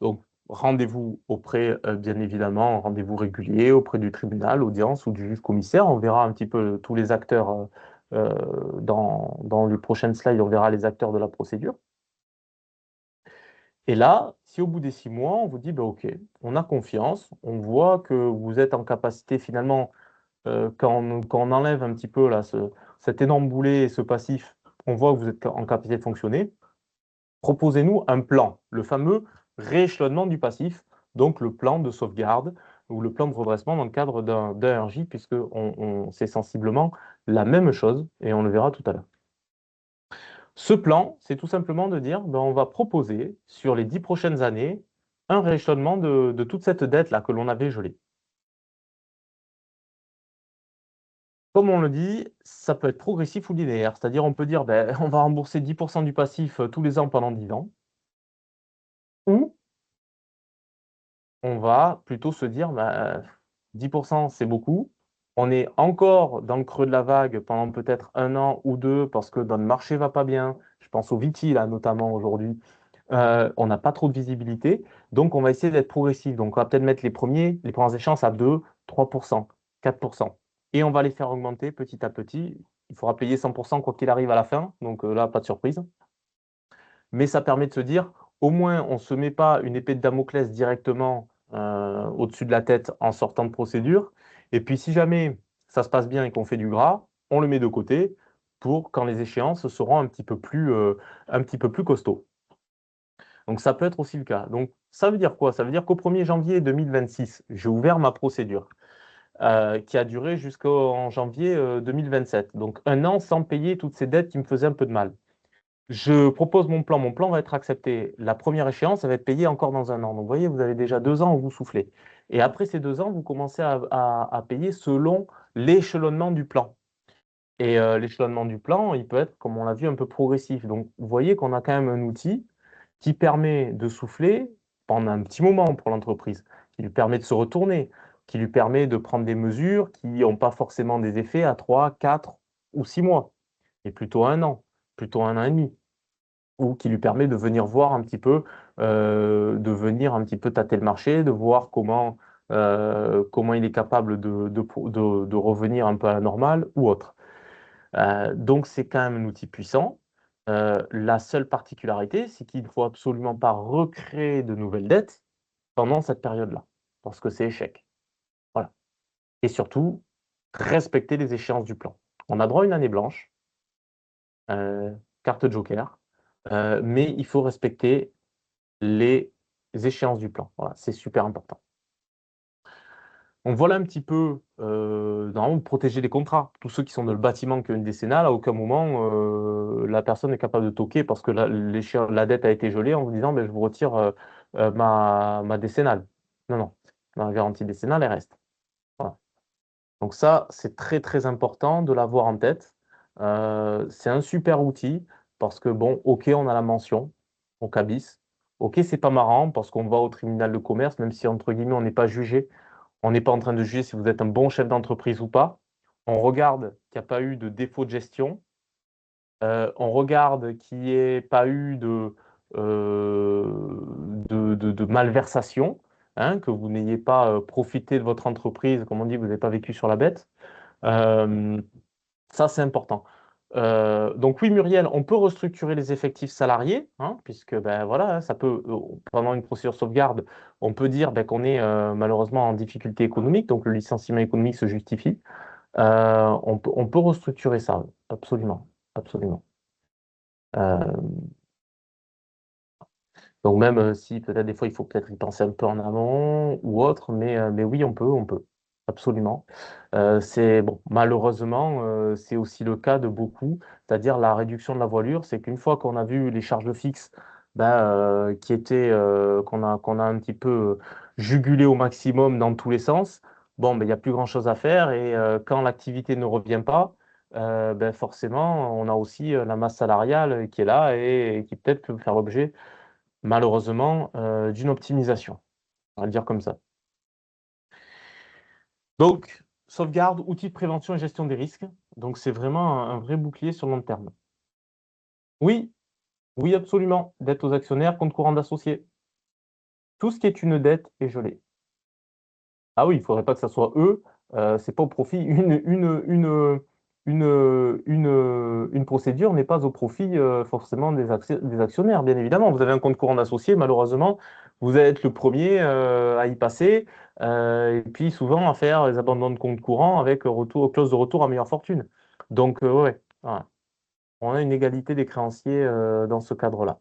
Donc, rendez-vous auprès, bien évidemment, rendez-vous régulier auprès du tribunal, audience ou du juge commissaire. On verra un petit peu tous les acteurs dans les prochaines slides, on verra les acteurs de la procédure. Et là, si au bout des 6 mois, on vous dit, OK, on a confiance, on voit que vous êtes en capacité finalement, quand on enlève un petit peu là, cet énorme boulet et ce passif, on voit que vous êtes en capacité de fonctionner, proposez-nous un plan, le fameux rééchelonnement du passif, donc le plan de sauvegarde ou le plan de redressement dans le cadre d'un RJ, puisque c'est sensiblement la même chose, et on le verra tout à l'heure. Ce plan, c'est tout simplement de dire, on va proposer sur les 10 prochaines années un rééchelonnement de toute cette dette-là que l'on avait gelée. Comme on le dit, ça peut être progressif ou linéaire, c'est-à-dire on peut dire, on va rembourser 10% du passif tous les ans pendant 10 ans, ou on va plutôt se dire, 10% c'est beaucoup, on est encore dans le creux de la vague pendant peut-être 1 an ou 2 parce que notre marché va pas bien, je pense au Viti là notamment aujourd'hui, on n'a pas trop de visibilité, donc on va essayer d'être progressif. Donc on va peut-être mettre les premières échéances à 2, 3%, 4%. Et on va les faire augmenter petit à petit. Il faudra payer 100% quoi qu'il arrive à la fin, donc là, pas de surprise. Mais ça permet de se dire, au moins, on ne se met pas une épée de Damoclès directement au-dessus de la tête en sortant de procédure. Et puis si jamais ça se passe bien et qu'on fait du gras, on le met de côté pour quand les échéances seront un petit peu plus costauds. Donc ça peut être aussi le cas. Donc ça veut dire quoi? Ça veut dire qu'au 1er janvier 2026, j'ai ouvert ma procédure qui a duré jusqu'en janvier 2027. Donc 1 an sans payer toutes ces dettes qui me faisaient un peu de mal. Je propose mon plan. Mon plan va être accepté. La première échéance, ça va être payé encore dans 1 an. Donc vous voyez, vous avez déjà 2 ans où vous soufflez. Et après ces 2 ans, vous commencez à payer selon l'échelonnement du plan. Et l'échelonnement du plan, il peut être, comme on l'a vu, un peu progressif. Donc vous voyez qu'on a quand même un outil qui permet de souffler pendant un petit moment pour l'entreprise, qui lui permet de se retourner, qui lui permet de prendre des mesures qui n'ont pas forcément des effets à 3, 4 ou 6 mois, et plutôt 1 an, plutôt 1 an et demi, ou qui lui permet de venir voir un petit peu, tâter le marché, de voir comment il est capable de revenir un peu à la normale ou autre. Donc c'est quand même un outil puissant. La seule particularité, c'est qu'il ne faut absolument pas recréer de nouvelles dettes pendant cette période-là, parce que c'est échec. Voilà. Et surtout, respecter les échéances du plan. On a droit à une année blanche, carte joker, mais il faut respecter les échéances du plan. Voilà, c'est super important. Donc voilà un petit peu, normalement, protéger les contrats. Tous ceux qui sont dans le bâtiment qui ont une décennale, à aucun moment, la personne est capable de toquer parce que la dette a été gelée en vous disant, je vous retire ma décennale. Non, non, la garantie décennale, elle reste. Voilà. Donc ça, c'est très, très important de l'avoir en tête. C'est un super outil parce que, bon, OK, on a la mention au CABIS. OK, c'est pas marrant parce qu'on va au tribunal de commerce, même si, entre guillemets, on n'est pas jugé. On n'est pas en train de juger si vous êtes un bon chef d'entreprise ou pas. On regarde qu'il n'y a pas eu de défaut de gestion. On regarde qu'il n'y ait pas eu de malversation, hein, que vous n'ayez pas profité de votre entreprise, comme on dit, vous n'avez pas vécu sur la bête. Ça, c'est important. Donc oui, Muriel, on peut restructurer les effectifs salariés, hein, puisque voilà, ça peut, pendant une procédure sauvegarde, on peut dire qu'on est malheureusement en difficulté économique, donc le licenciement économique se justifie. On peut restructurer ça, absolument, absolument. Donc même si peut-être des fois il faut peut-être y penser un peu en amont ou autre, mais oui, on peut, absolument. C'est bon, malheureusement, c'est aussi le cas de beaucoup, c'est-à-dire la réduction de la voilure, c'est qu'une fois qu'on a vu les charges fixes qu'on a un petit peu jugulé au maximum dans tous les sens, bon, ben, il n'y a plus grand-chose à faire et quand l'activité ne revient pas, ben, forcément, on a aussi la masse salariale qui est là et qui peut-être peut faire l'objet, malheureusement, d'une optimisation. On va le dire comme ça. Donc, sauvegarde, outil de prévention et gestion des risques. Donc, c'est vraiment un vrai bouclier sur le long terme. Oui, oui, absolument. Dette aux actionnaires, compte courant d'associés. Tout ce qui est une dette est gelé. Ah oui, il faudrait pas que ça soit eux, c'est pas au profit. Une procédure n'est pas au profit forcément des actionnaires, bien évidemment. Vous avez un compte courant d'associé, malheureusement, vous allez être le premier à y passer, et puis souvent à faire les abandons de compte courant avec retour, clause de retour à meilleure fortune. Donc, ouais, voilà. On a une égalité des créanciers dans ce cadre-là.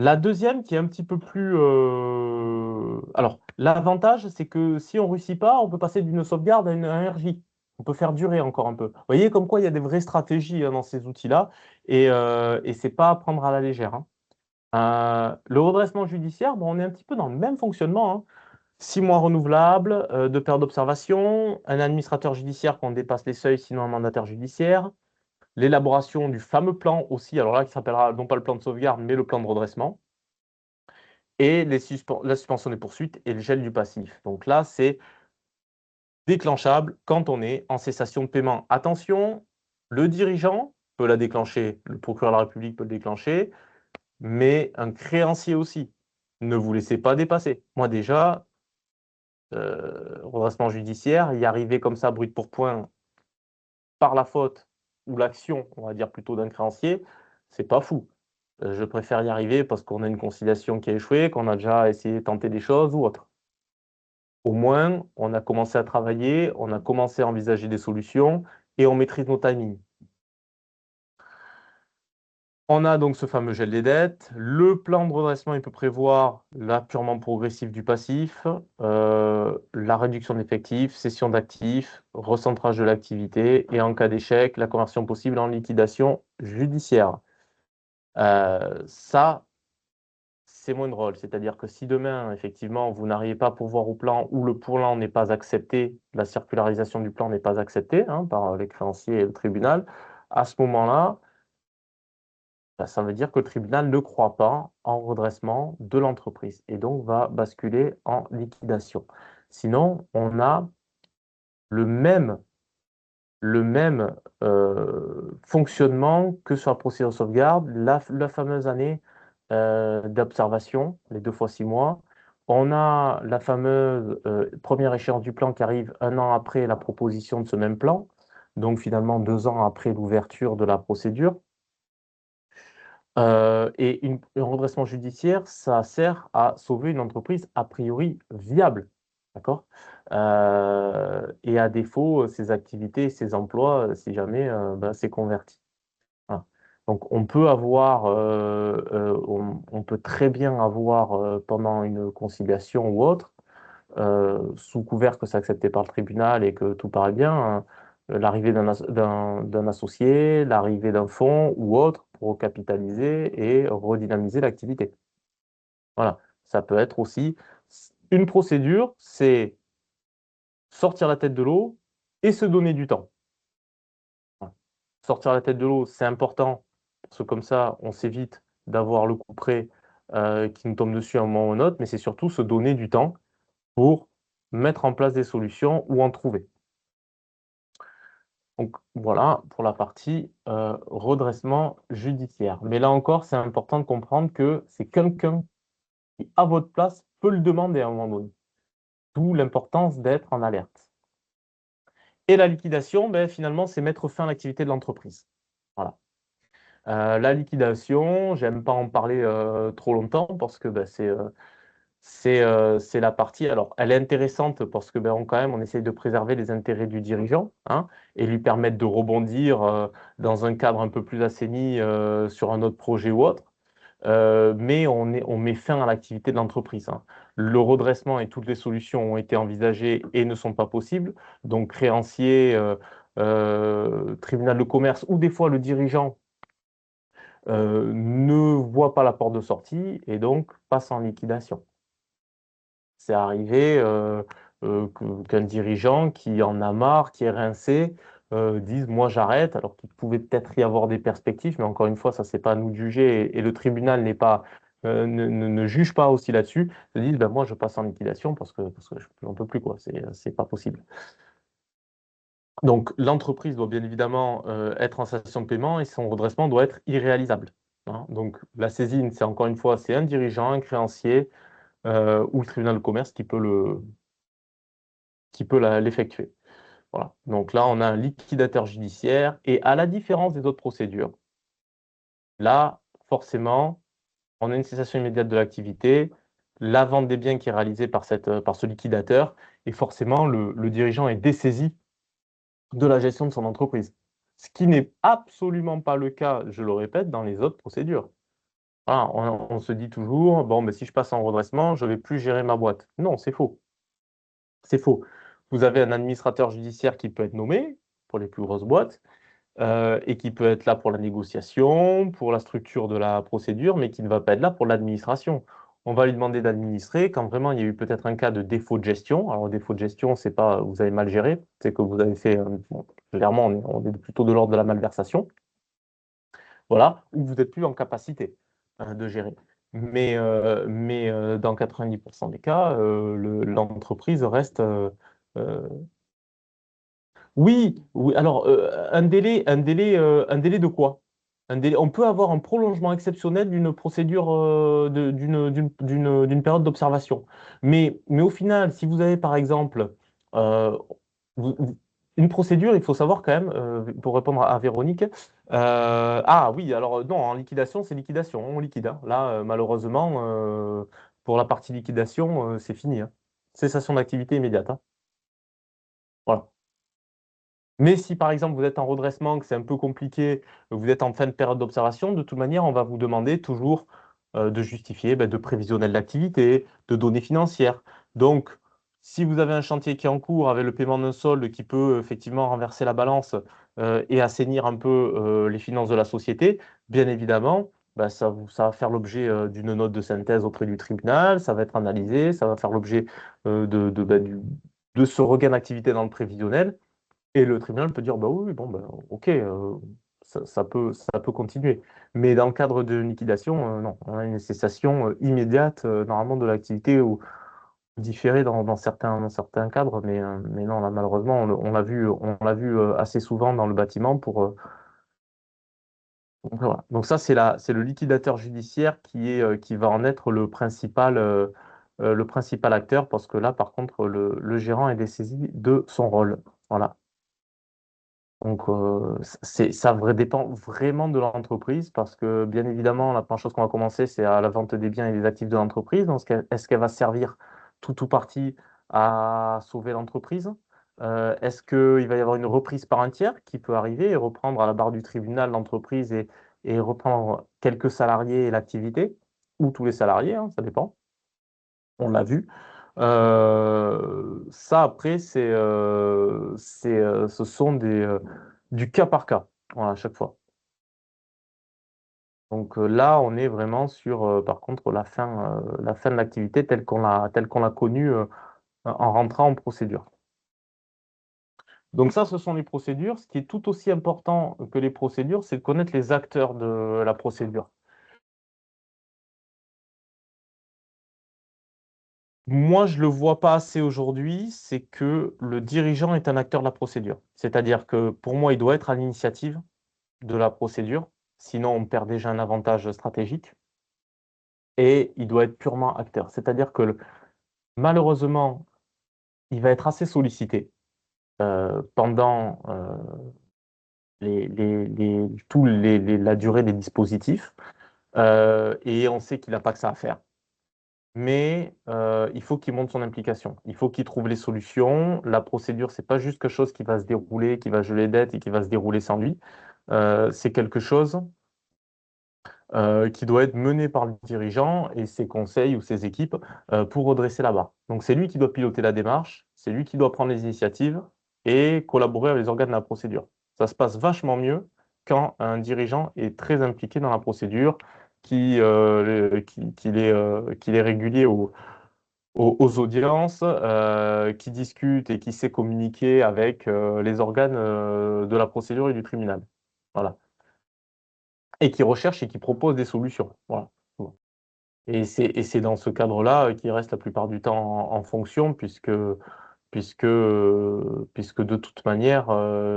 La deuxième qui est un petit peu plus... Alors, l'avantage, c'est que si on ne réussit pas, on peut passer d'une sauvegarde à un RJ. On peut faire durer encore un peu. Vous voyez comme quoi il y a des vraies stratégies dans ces outils-là et ce n'est pas à prendre à la légère, hein. Le redressement judiciaire, bon, on est un petit peu dans le même fonctionnement, hein. 6 mois renouvelables, de période d'observation, un administrateur judiciaire quand on dépasse les seuils, sinon un mandataire judiciaire, l'élaboration du fameux plan aussi, alors là qui s'appellera non pas le plan de sauvegarde, mais le plan de redressement et la suspension des poursuites et le gel du passif. Donc là, c'est déclenchable quand on est en cessation de paiement. Attention, le dirigeant peut la déclencher, le procureur de la République peut le déclencher, mais un créancier aussi. Ne vous laissez pas dépasser. Moi déjà, redressement judiciaire, y arriver comme ça, brut pour point, par la faute ou l'action, on va dire plutôt d'un créancier, c'est pas fou. Je préfère y arriver parce qu'on a une conciliation qui a échoué, qu'on a déjà essayé de tenter des choses ou autre. Au moins, on a commencé à travailler, on a commencé à envisager des solutions et on maîtrise nos timings. On a donc ce fameux gel des dettes. Le plan de redressement, il peut prévoir l'apurement progressif du passif, la réduction d'effectifs, cession d'actifs, recentrage de l'activité et en cas d'échec, la conversion possible en liquidation judiciaire. Ça, c'est moins drôle. C'est-à-dire que si demain, effectivement, vous n'arrivez pas à pourvoir au plan ou le plan n'est pas accepté, la circularisation du plan n'est pas acceptée hein, par les créanciers et le tribunal, à ce moment-là, bah, ça veut dire que le tribunal ne croit pas en redressement de l'entreprise et donc va basculer en liquidation. Sinon, on a le même fonctionnement que sur la procédure de sauvegarde, la fameuse année d'observation, les 2 fois 6 mois. On a la fameuse première échéance du plan qui arrive un an après la proposition de ce même plan, donc finalement 2 ans après l'ouverture de la procédure. Et un redressement judiciaire, ça sert à sauver une entreprise a priori viable. D'accord? Et à défaut, ses activités, ses emplois, si jamais ben, c'est converti. Voilà. Donc on peut avoir, on peut très bien avoir pendant une conciliation ou autre, sous couvert que c'est accepté par le tribunal et que tout paraît bien, hein, l'arrivée d'un associé, l'arrivée d'un fonds ou autre pour recapitaliser et redynamiser l'activité. Voilà, ça peut être aussi une procédure, c'est sortir la tête de l'eau et se donner du temps. Voilà. Sortir la tête de l'eau, c'est important, parce que comme ça, on s'évite d'avoir le coup près qui nous tombe dessus à un moment ou un autre, mais c'est surtout se donner du temps pour mettre en place des solutions ou en trouver. Donc voilà pour la partie redressement judiciaire. Mais là encore, c'est important de comprendre que c'est quelqu'un qui, à votre place, peut le demander à un moment donné. D'où l'importance d'être en alerte. Et la liquidation, ben, finalement, c'est mettre fin à l'activité de l'entreprise. Voilà. La liquidation, j'aime pas en parler trop longtemps parce que ben, c'est la partie. Alors, elle est intéressante parce que ben, quand même, on essaye de préserver les intérêts du dirigeant hein, et lui permettre de rebondir dans un cadre un peu plus assaini sur un autre projet ou autre. Mais on met fin à l'activité de l'entreprise, hein. Le redressement et toutes les solutions ont été envisagées et ne sont pas possibles. Donc, créancier, tribunal de commerce ou des fois le dirigeant ne voit pas la porte de sortie et donc passe en liquidation. C'est arrivé qu'un dirigeant qui en a marre, qui est rincé, dise moi j'arrête, alors qu'il pouvait peut-être y avoir des perspectives, mais encore une fois, ça c'est pas à nous de juger et le tribunal n'est pas ne juge pas aussi là-dessus. Se disent ben moi je passe en liquidation parce que j'en peux plus quoi, c'est pas possible. Donc l'entreprise doit bien évidemment être en cessation de paiement et son redressement doit être irréalisable, hein. Donc la saisine, c'est encore une fois, c'est un dirigeant, un créancier ou le tribunal de commerce qui peut l'effectuer. Voilà. Donc là, on a un liquidateur judiciaire et à la différence des autres procédures, là, forcément, on a une cessation immédiate de l'activité, la vente des biens qui est réalisée par ce liquidateur et forcément, le dirigeant est dessaisi de la gestion de son entreprise. Ce qui n'est absolument pas le cas, je le répète, dans les autres procédures. Voilà, on se dit toujours, bon, mais si je passe en redressement, je ne vais plus gérer ma boîte. Non, c'est faux. C'est faux. Vous avez un administrateur judiciaire qui peut être nommé pour les plus grosses boîtes et qui peut être là pour la négociation, pour la structure de la procédure, mais qui ne va pas être là pour l'administration. On va lui demander d'administrer quand vraiment il y a eu peut-être un cas de défaut de gestion. Alors, défaut de gestion, c'est pas vous avez mal géré, c'est que vous avez fait, bon, clairement, on est plutôt de l'ordre de la malversation, voilà, ou vous n'êtes plus en capacité de gérer. Mais dans 90% des cas, l'entreprise reste oui, oui. Alors, un délai de quoi? On peut avoir un prolongement exceptionnel d'une procédure, d'une période d'observation. Mais au final, si vous avez par exemple euh, une procédure, il faut savoir quand même, pour répondre à Véronique, ah oui, alors non, en liquidation, c'est liquidation, on liquide, hein. Là, malheureusement, pour la partie liquidation, c'est fini, hein. Cessation d'activité immédiate, hein. Voilà. Mais si par exemple vous êtes en redressement, que c'est un peu compliqué, vous êtes en fin de période d'observation, de toute manière, on va vous demander toujours de justifier de prévisionnel d'activité, de données financières. Donc, si vous avez un chantier qui est en cours avec le paiement d'un solde qui peut effectivement renverser la balance et assainir un peu les finances de la société, bien évidemment, ça va faire l'objet d'une note de synthèse auprès du tribunal, ça va être analysé, ça va faire l'objet de ce regain d'activité dans le prévisionnel. Et le tribunal peut dire, bah oui, oui, bon, bah, ok, ça peut continuer. Mais dans le cadre de liquidation, non, on a une cessation immédiate, normalement, de l'activité ou différée dans certains cadres, mais non, là, malheureusement, on l'a vu assez souvent dans le bâtiment donc, voilà. Donc ça, c'est le liquidateur judiciaire qui va en être le principal acteur, parce que là, par contre, le gérant est dessaisi de son rôle. Voilà. Donc, dépend vraiment de l'entreprise parce que, bien évidemment, la première chose qu'on va commencer, c'est à la vente des biens et des actifs de l'entreprise. Donc, est-ce qu'elle va servir tout ou partie à sauver l'entreprise? Est-ce qu'il va y avoir une reprise par un tiers qui peut arriver et reprendre à la barre du tribunal l'entreprise et reprendre quelques salariés et l'activité, ou tous les salariés, hein, ça dépend. On l'a vu. Ça, après, ce sont du cas par cas, voilà, à chaque fois. Donc là, on est vraiment sur, par contre, la fin de l'activité telle qu'on l'a connue en rentrant en procédure. Donc ça, ce sont les procédures. Ce qui est tout aussi important que les procédures, c'est de connaître les acteurs de la procédure. Moi, je le vois pas assez aujourd'hui, c'est que le dirigeant est un acteur de la procédure. C'est-à-dire que pour moi, il doit être à l'initiative de la procédure, sinon on perd déjà un avantage stratégique, et il doit être purement acteur. C'est-à-dire que malheureusement, il va être assez sollicité pendant la durée des dispositifs, et on sait qu'il n'a pas que ça à faire. Mais il faut qu'il montre son implication. Il faut qu'il trouve les solutions. La procédure, c'est pas juste quelque chose qui va se dérouler, qui va geler les dettes et qui va se dérouler sans lui. C'est quelque chose qui doit être mené par le dirigeant et ses conseils ou ses équipes pour redresser la barre. Donc c'est lui qui doit piloter la démarche, c'est lui qui doit prendre les initiatives et collaborer avec les organes de la procédure. Ça se passe vachement mieux quand un dirigeant est très impliqué dans la procédure, qu'il est régulier aux audiences, qui discute et qui sait communiquer avec les organes de la procédure et du tribunal. Voilà. Et qui recherche et qui propose des solutions. Voilà. Bon. Et c'est dans ce cadre-là qu'il reste la plupart du temps en fonction, puisque de toute manière,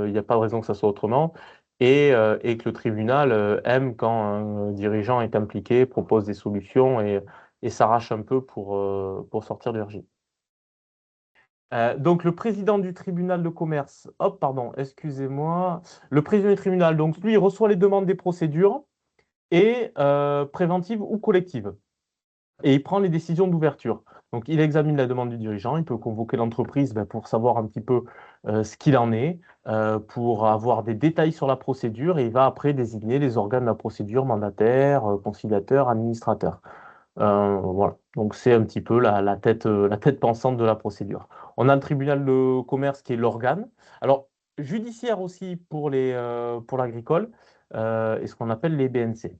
il n'y a pas de raison que ça soit autrement, et que le tribunal aime quand un dirigeant est impliqué, propose des solutions et s'arrache un peu pour sortir du RJ. Donc le président du tribunal de commerce, hop, pardon, excusez-moi, le président du tribunal, donc lui, il reçoit les demandes des procédures et préventives ou collectives. Et il prend les décisions d'ouverture. Donc, il examine la demande du dirigeant, il peut convoquer l'entreprise pour savoir un petit peu ce qu'il en est, pour avoir des détails sur la procédure, et il va après désigner les organes de la procédure, mandataires, conciliateurs, administrateurs. Voilà. Donc, c'est un petit peu la tête pensante de la procédure. On a le tribunal de commerce qui est l'organe. Alors, judiciaire aussi pour l'agricole, et ce qu'on appelle les BNC.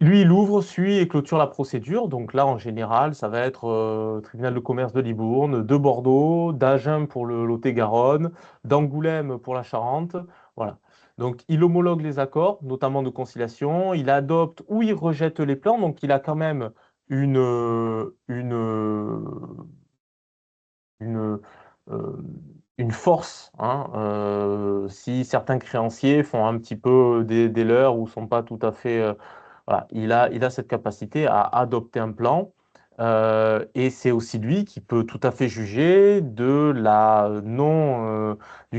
Lui, il ouvre, suit et clôture la procédure. Donc là, en général, ça va être tribunal de commerce de Libourne, de Bordeaux, d'Agen pour le Lot-et-Garonne, d'Angoulême pour la Charente. Voilà. Donc il homologue les accords, notamment de conciliation. Il adopte ou il rejette les plans. Donc il a quand même une, une, euh, une force, hein, si certains créanciers font un petit peu des leurs ou sont pas tout à fait. Voilà, il a cette capacité à adopter un plan. Et c'est aussi lui qui peut tout à fait juger du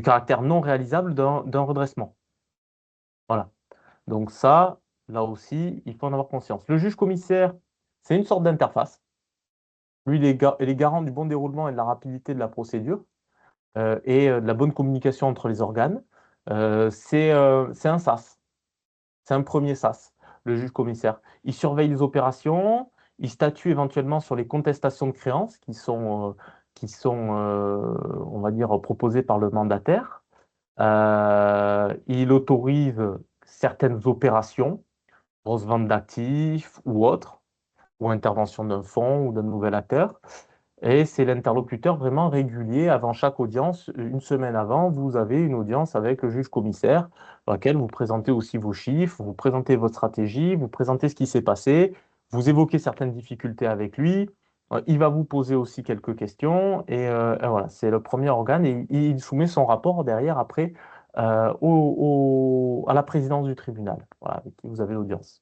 caractère non réalisable d'un redressement. Voilà. Donc ça, là aussi, il faut en avoir conscience. Le juge commissaire, c'est une sorte d'interface. Lui, il est garant du bon déroulement et de la rapidité de la procédure, et de la bonne communication entre les organes. C'est un SAS. C'est un premier SAS, le juge commissaire. Il surveille les opérations, il statue éventuellement sur les contestations de créances qui sont, on va dire, proposées par le mandataire. Il autorise certaines opérations, grosse vente d'actifs ou autres, ou intervention d'un fonds ou d'un nouvel acteur. Et c'est l'interlocuteur vraiment régulier avant chaque audience. Une semaine avant, vous avez une audience avec le juge commissaire dans laquelle vous présentez aussi vos chiffres, vous présentez votre stratégie, vous présentez ce qui s'est passé, vous évoquez certaines difficultés avec lui. Il va vous poser aussi quelques questions et voilà, c'est le premier organe et il soumet son rapport derrière après à la présidence du tribunal, voilà, avec qui vous avez l'audience.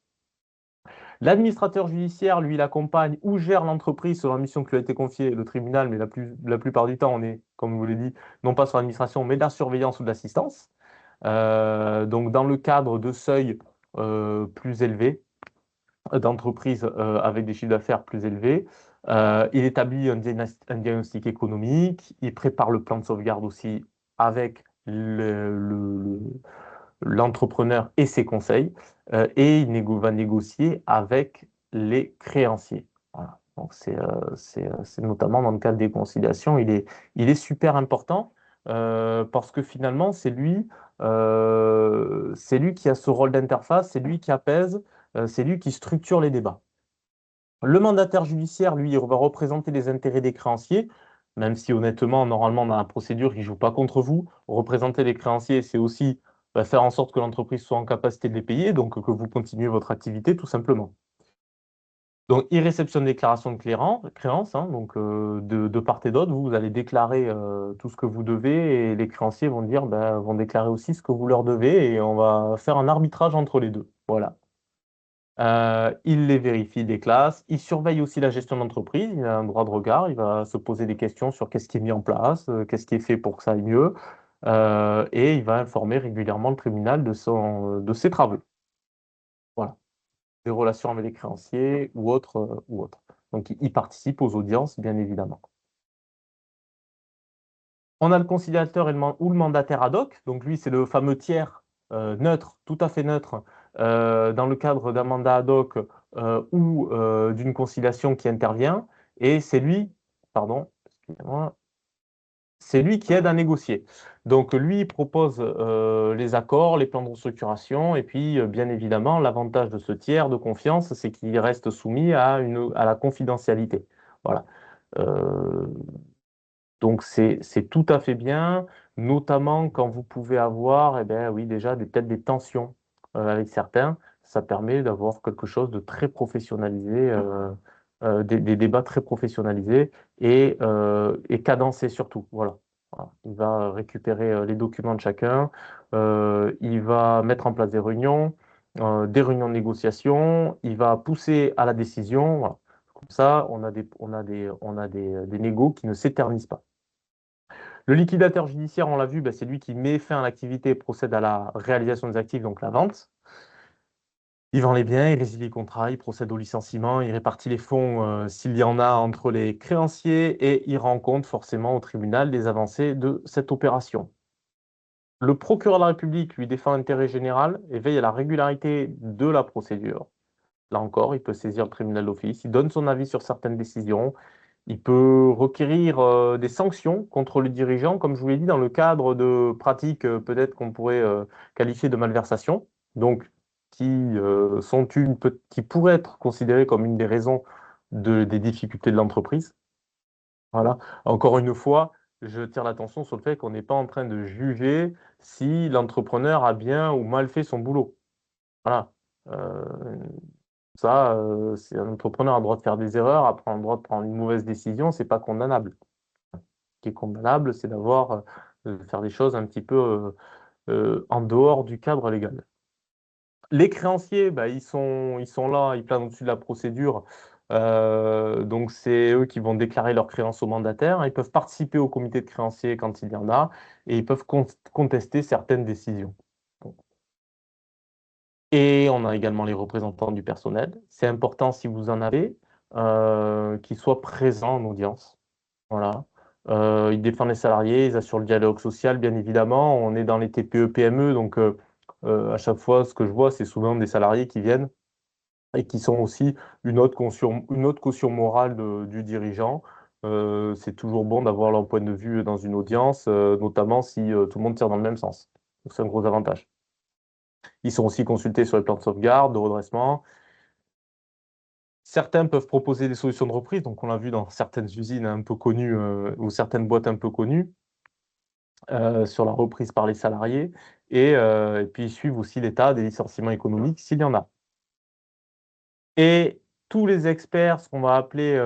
L'administrateur judiciaire, lui, il accompagne ou gère l'entreprise selon la mission qui lui a été confiée, le tribunal, mais la plupart du temps, on est, comme je vous l'ai dit, non pas sur l'administration, mais de la surveillance ou de l'assistance. Donc, dans le cadre de seuils plus élevés, d'entreprises avec des chiffres d'affaires plus élevés, il établit un diagnostic économique, il prépare le plan de sauvegarde aussi avec l'entrepreneur et ses conseils, et va négocier avec les créanciers. Voilà. Donc c'est notamment dans le cadre des conciliations, il est super important parce que finalement c'est lui qui a ce rôle d'interface, c'est lui qui apaise, c'est lui qui structure les débats. Le mandataire judiciaire, lui, il va représenter les intérêts des créanciers, même si honnêtement, normalement, dans la procédure, il ne joue pas contre vous. Représenter les créanciers, c'est aussi faire en sorte que l'entreprise soit en capacité de les payer, donc que vous continuez votre activité, tout simplement. Donc, il réceptionne des déclarations de créance, hein, donc de part et d'autre, vous allez déclarer tout ce que vous devez et les créanciers vont dire, vont déclarer aussi ce que vous leur devez et on va faire un arbitrage entre les deux. Voilà. Il les vérifie, des classes. Il surveille aussi la gestion d'entreprise. Il a un droit de regard. Il va se poser des questions sur qu'est-ce qui est mis en place, qu'est-ce qui est fait pour que ça aille mieux. Et il va informer régulièrement le tribunal de ses travaux. Voilà. Des relations avec les créanciers ou autres. Donc, il participe aux audiences, bien évidemment. On a le conciliateur ou le mandataire ad hoc. Donc, lui, c'est le fameux tiers neutre, tout à fait neutre, dans le cadre d'un mandat ad hoc ou d'une conciliation qui intervient. Et c'est lui, pardon, excusez-moi, c'est lui qui aide à négocier. Donc, lui, il propose les accords, les plans de restructuration. Et puis, bien évidemment, l'avantage de ce tiers de confiance, c'est qu'il reste soumis à la confidentialité. Voilà. Euh, donc c'est tout à fait bien, notamment quand vous pouvez avoir, eh ben oui, déjà peut-être des tensions avec certains. Ça permet d'avoir quelque chose de très professionnalisé, des débats très professionnalisés et cadencés surtout. Voilà. Voilà. Il va récupérer les documents de chacun, il va mettre en place des réunions de négociation, il va pousser à la décision. Voilà. Comme ça, on a des négos qui ne s'éternisent pas. Le liquidateur judiciaire, on l'a vu, bah, c'est lui qui met fin à l'activité et procède à la réalisation des actifs, donc la vente. Il vend les biens, il résilie les contrats, il procède au licenciement, il répartit les fonds s'il y en a entre les créanciers et il rend compte forcément au tribunal des avancées de cette opération. Le procureur de la République lui défend l'intérêt général et veille à la régularité de la procédure. Là encore, il peut saisir le tribunal d'office, il donne son avis sur certaines décisions, il peut requérir des sanctions contre le dirigeant, comme je vous l'ai dit, dans le cadre de pratiques peut-être qu'on pourrait qualifier de malversation, donc qui pourraient être considérées comme une des raisons des difficultés de l'entreprise. Voilà. Encore une fois, je tire l'attention sur le fait qu'on n'est pas en train de juger si l'entrepreneur a bien ou mal fait son boulot. Voilà. Euh, Ça, c'est un entrepreneur a le droit de faire des erreurs, après on a le droit de prendre une mauvaise décision, c'est pas condamnable. Ce qui est condamnable, c'est de faire des choses un petit peu en dehors du cadre légal. Les créanciers, bah, ils sont là, ils planent au-dessus de la procédure. Donc c'est eux qui vont déclarer leurs créances au mandataire. Ils peuvent participer au comité de créanciers quand il y en a, et ils peuvent contester certaines décisions. Et on a également les représentants du personnel. C'est important, si vous en avez, qu'ils soient présents en audience. Voilà. Ils défendent les salariés, ils assurent le dialogue social, bien évidemment. On est dans les TPE-PME, donc à chaque fois, ce que je vois, c'est souvent des salariés qui viennent et qui sont aussi une autre caution morale du dirigeant. C'est toujours bon d'avoir leur point de vue dans une audience, notamment si tout le monde tire dans le même sens. Donc c'est un gros avantage. Ils sont aussi consultés sur les plans de sauvegarde, de redressement. Certains peuvent proposer des solutions de reprise, donc on l'a vu dans certaines usines un peu connues ou certaines boîtes un peu connues sur la reprise par les salariés. Et puis ils suivent aussi l'état des licenciements économiques s'il y en a. Et tous les experts, ce qu'on va appeler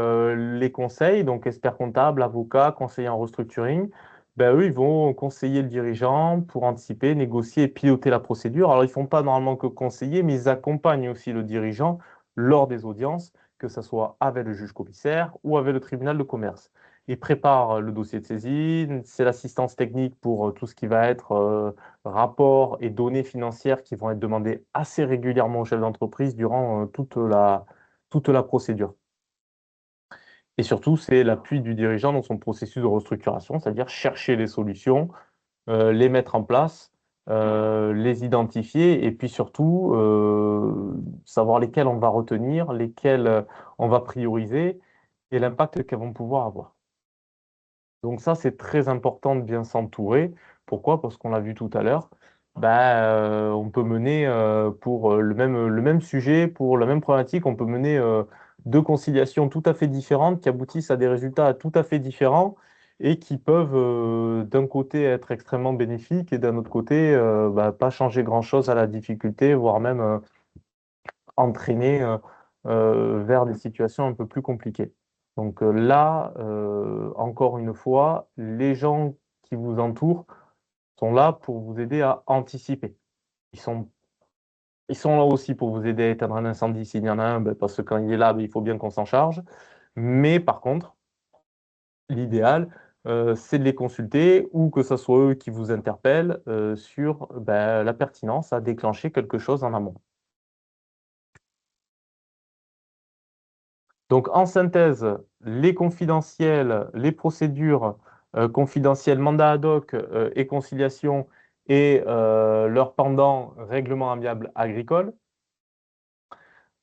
les conseils, donc experts comptables, avocats, conseillers en restructuring, ben, eux, ils vont conseiller le dirigeant pour anticiper, négocier et piloter la procédure. Alors, ils ne font pas normalement que conseiller, mais ils accompagnent aussi le dirigeant lors des audiences, que ce soit avec le juge commissaire ou avec le tribunal de commerce. Ils préparent le dossier de saisine, c'est l'assistance technique pour tout ce qui va être rapports et données financières qui vont être demandées assez régulièrement au chef d'entreprise durant toute la procédure. Et surtout, c'est l'appui du dirigeant dans son processus de restructuration, c'est-à-dire chercher les solutions, les mettre en place, les identifier et puis surtout savoir lesquelles on va retenir, lesquelles on va prioriser et l'impact qu'elles vont pouvoir avoir. Donc ça, c'est très important de bien s'entourer. Pourquoi? Parce qu'on l'a vu tout à l'heure, bah, on peut mener pour le même sujet, pour la même problématique, on peut mener deux conciliations tout à fait différentes qui aboutissent à des résultats tout à fait différents et qui peuvent d'un côté être extrêmement bénéfiques et d'un autre côté bah, pas changer grand-chose à la difficulté, voire même entraîner vers des situations un peu plus compliquées. Donc là, encore une fois, les gens qui vous entourent sont là pour vous aider à anticiper. Ils sont, ils sont là aussi pour vous aider à éteindre un incendie s'il y en a un, ben, parce que quand il est là, ben, il faut bien qu'on s'en charge. Mais par contre, l'idéal, c'est de les consulter ou que ce soit eux qui vous interpellent sur ben, la pertinence à déclencher quelque chose en amont. Donc, en synthèse, les confidentiels, les procédures confidentielles, mandat ad hoc et conciliation et leur pendant règlement amiable agricole,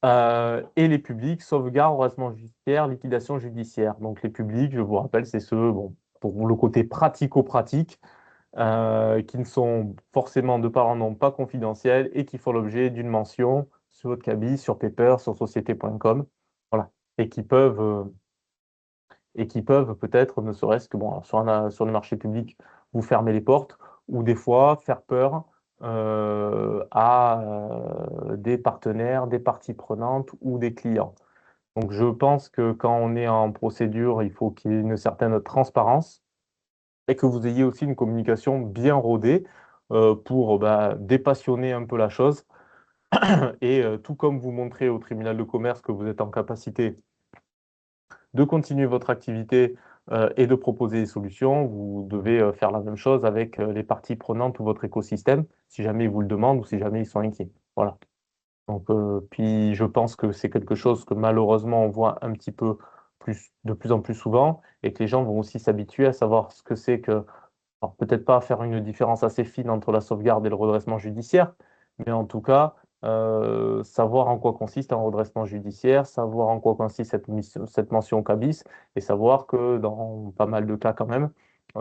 et les publics, sauvegarde, redressement judiciaire, liquidation judiciaire. Donc, les publics, je vous rappelle, c'est ceux, bon, pour le côté pratico-pratique, qui ne sont forcément de par leur nom pas confidentiels et qui font l'objet d'une mention sur votre cabis, sur Paper, sur société.com. Voilà. Et qui peuvent et qui peuvent peut-être, ne serait-ce que bon, sur le marché public, vous fermer les portes ou des fois faire peur à des partenaires, des parties prenantes ou des clients. Donc je pense que quand on est en procédure, il faut qu'il y ait une certaine transparence et que vous ayez aussi une communication bien rodée pour dépassionner un peu la chose. Et tout comme vous montrez au tribunal de commerce que vous êtes en capacité de continuer votre activité et de proposer des solutions, vous devez faire la même chose avec les parties prenantes ou votre écosystème, si jamais ils vous le demandent ou si jamais ils sont inquiets. Voilà. Donc, puis je pense que c'est quelque chose que malheureusement on voit un petit peu plus, de plus en plus souvent et que les gens vont aussi s'habituer à savoir ce que c'est que, alors peut-être pas faire une différence assez fine entre la sauvegarde et le redressement judiciaire, mais en tout cas, savoir en quoi consiste un redressement judiciaire, savoir en quoi consiste cette mention CABIS, et savoir que dans pas mal de cas quand même,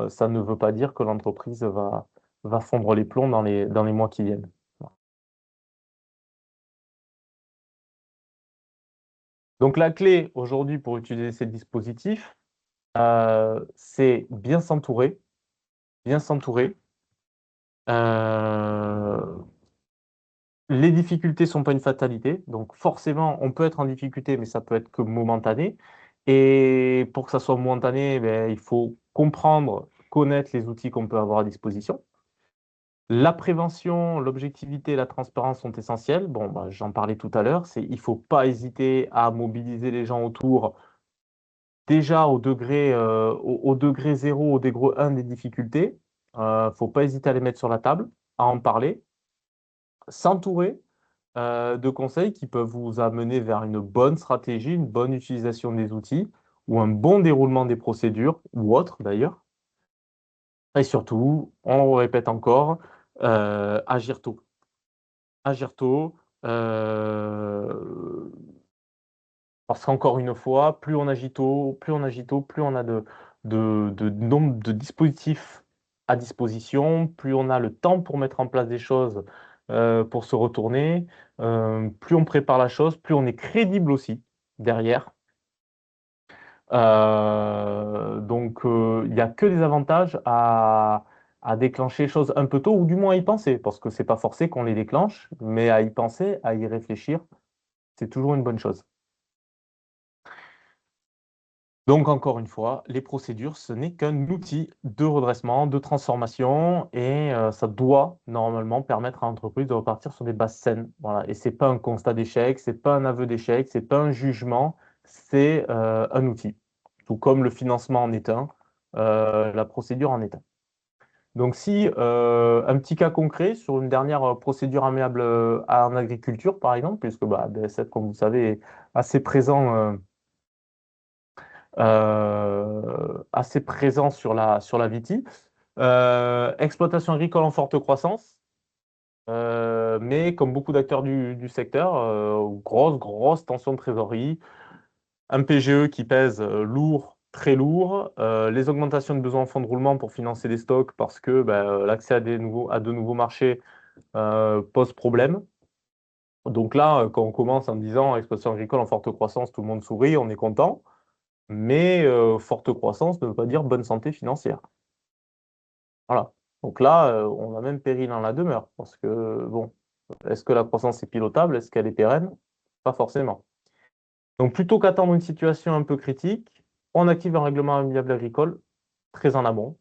ça ne veut pas dire que l'entreprise va fondre les plombs dans les mois qui viennent. Donc la clé aujourd'hui pour utiliser ces dispositifs, c'est bien s'entourer, bien s'entourer. Euh, Les difficultés sont pas une fatalité, donc forcément, on peut être en difficulté, mais ça peut être que momentané. Et pour que ça soit momentané, ben, il faut comprendre, connaître les outils qu'on peut avoir à disposition. La prévention, l'objectivité et la transparence sont essentielles. Bon, j'en parlais tout à l'heure, il faut pas hésiter à mobiliser les gens autour, déjà au degré 0, au degré 1 des difficultés. Faut pas hésiter à les mettre sur la table, à en parler, s'entourer de conseils qui peuvent vous amener vers une bonne stratégie, une bonne utilisation des outils ou un bon déroulement des procédures ou autres d'ailleurs. Et surtout, on le répète encore, agir tôt. Agir tôt, parce qu'encore une fois, plus on agit tôt, plus on agit tôt, plus on a de nombre de dispositifs à disposition, plus on a le temps pour mettre en place des choses, pour se retourner, plus on prépare la chose, plus on est crédible aussi derrière. Il n'y a que des avantages à déclencher les choses un peu tôt, ou du moins à y penser, parce que c'est pas forcé qu'on les déclenche, mais à y penser, à y réfléchir, c'est toujours une bonne chose. Donc, encore une fois, les procédures, ce n'est qu'un outil de redressement, de transformation, et ça doit normalement permettre à l'entreprise de repartir sur des bases saines. Voilà. Et c'est pas un constat d'échec, c'est pas un aveu d'échec, c'est pas un jugement, c'est un outil. Tout comme le financement en est un, la procédure en est un. Donc, si un petit cas concret sur une dernière procédure amiable en agriculture, par exemple, puisque BSF, comme vous savez, est assez présent. Assez présent sur la Viti. Exploitation agricole en forte croissance, mais comme beaucoup d'acteurs du secteur, grosse tension de trésorerie, un PGE qui pèse lourd, très lourd, les augmentations de besoins en fonds de roulement pour financer les stocks parce que l'accès à de nouveaux marchés pose problème. Donc là, quand on commence en disant exploitation agricole en forte croissance, tout le monde sourit, on est content. Mais forte croissance ne veut pas dire bonne santé financière. Voilà. Donc là, on a même péril en la demeure. Parce que, bon, est-ce que la croissance est pilotable? Est-ce qu'elle est pérenne? Pas forcément. Donc plutôt qu'attendre une situation un peu critique, on active un règlement amiable agricole très en amont.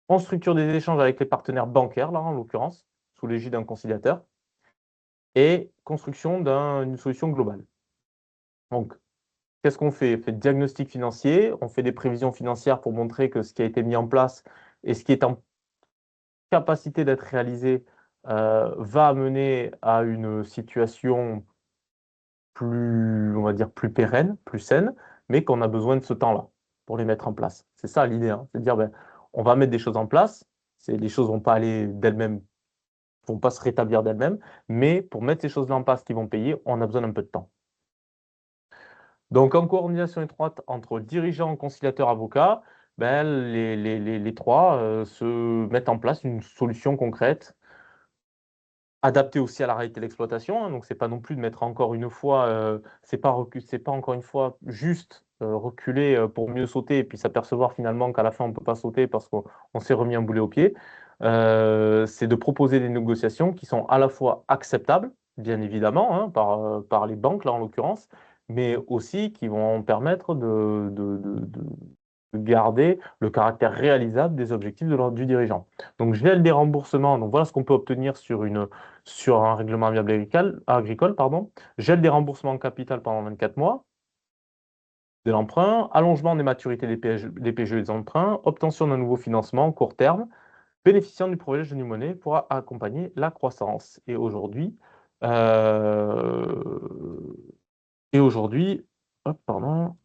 On structure des échanges avec les partenaires bancaires, là en l'occurrence, sous l'égide d'un conciliateur, et construction d'une solution globale. Donc, qu'est-ce qu'on fait? On fait le diagnostic financier, on fait des prévisions financières pour montrer que ce qui a été mis en place et ce qui est en capacité d'être réalisé va amener à une situation plus, on va dire, plus pérenne, plus saine, mais qu'on a besoin de ce temps-là pour les mettre en place. C'est ça l'idée, hein. C'est de dire, on va mettre des choses en place, les choses vont pas aller d'elles-mêmes, vont pas se rétablir d'elles-mêmes, mais pour mettre ces choses-là en place qui vont payer, on a besoin d'un peu de temps. Donc, en coordination étroite entre dirigeants, conciliateurs, avocats, les trois se mettent en place une solution concrète, adaptée aussi à la réalité de l'exploitation, hein. Donc, c'est pas non plus de mettre encore une fois, c'est pas encore une fois juste reculer pour mieux sauter et puis s'apercevoir finalement qu'à la fin on ne peut pas sauter parce qu'on s'est remis un boulet au pied, c'est de proposer des négociations qui sont à la fois acceptables, bien évidemment, hein, par les banques là en l'occurrence, mais aussi qui vont permettre de garder le caractère réalisable des objectifs du dirigeant. Donc gel des remboursements, donc voilà ce qu'on peut obtenir sur un règlement amiable agricole, pardon. Gel des remboursements en capital pendant 24 mois de l'emprunt, allongement des maturités des PGE et des emprunts, obtention d'un nouveau financement court terme, bénéficiant du privilège de monnaie pour accompagner la croissance. Euh, et aujourd'hui, hop, pardon.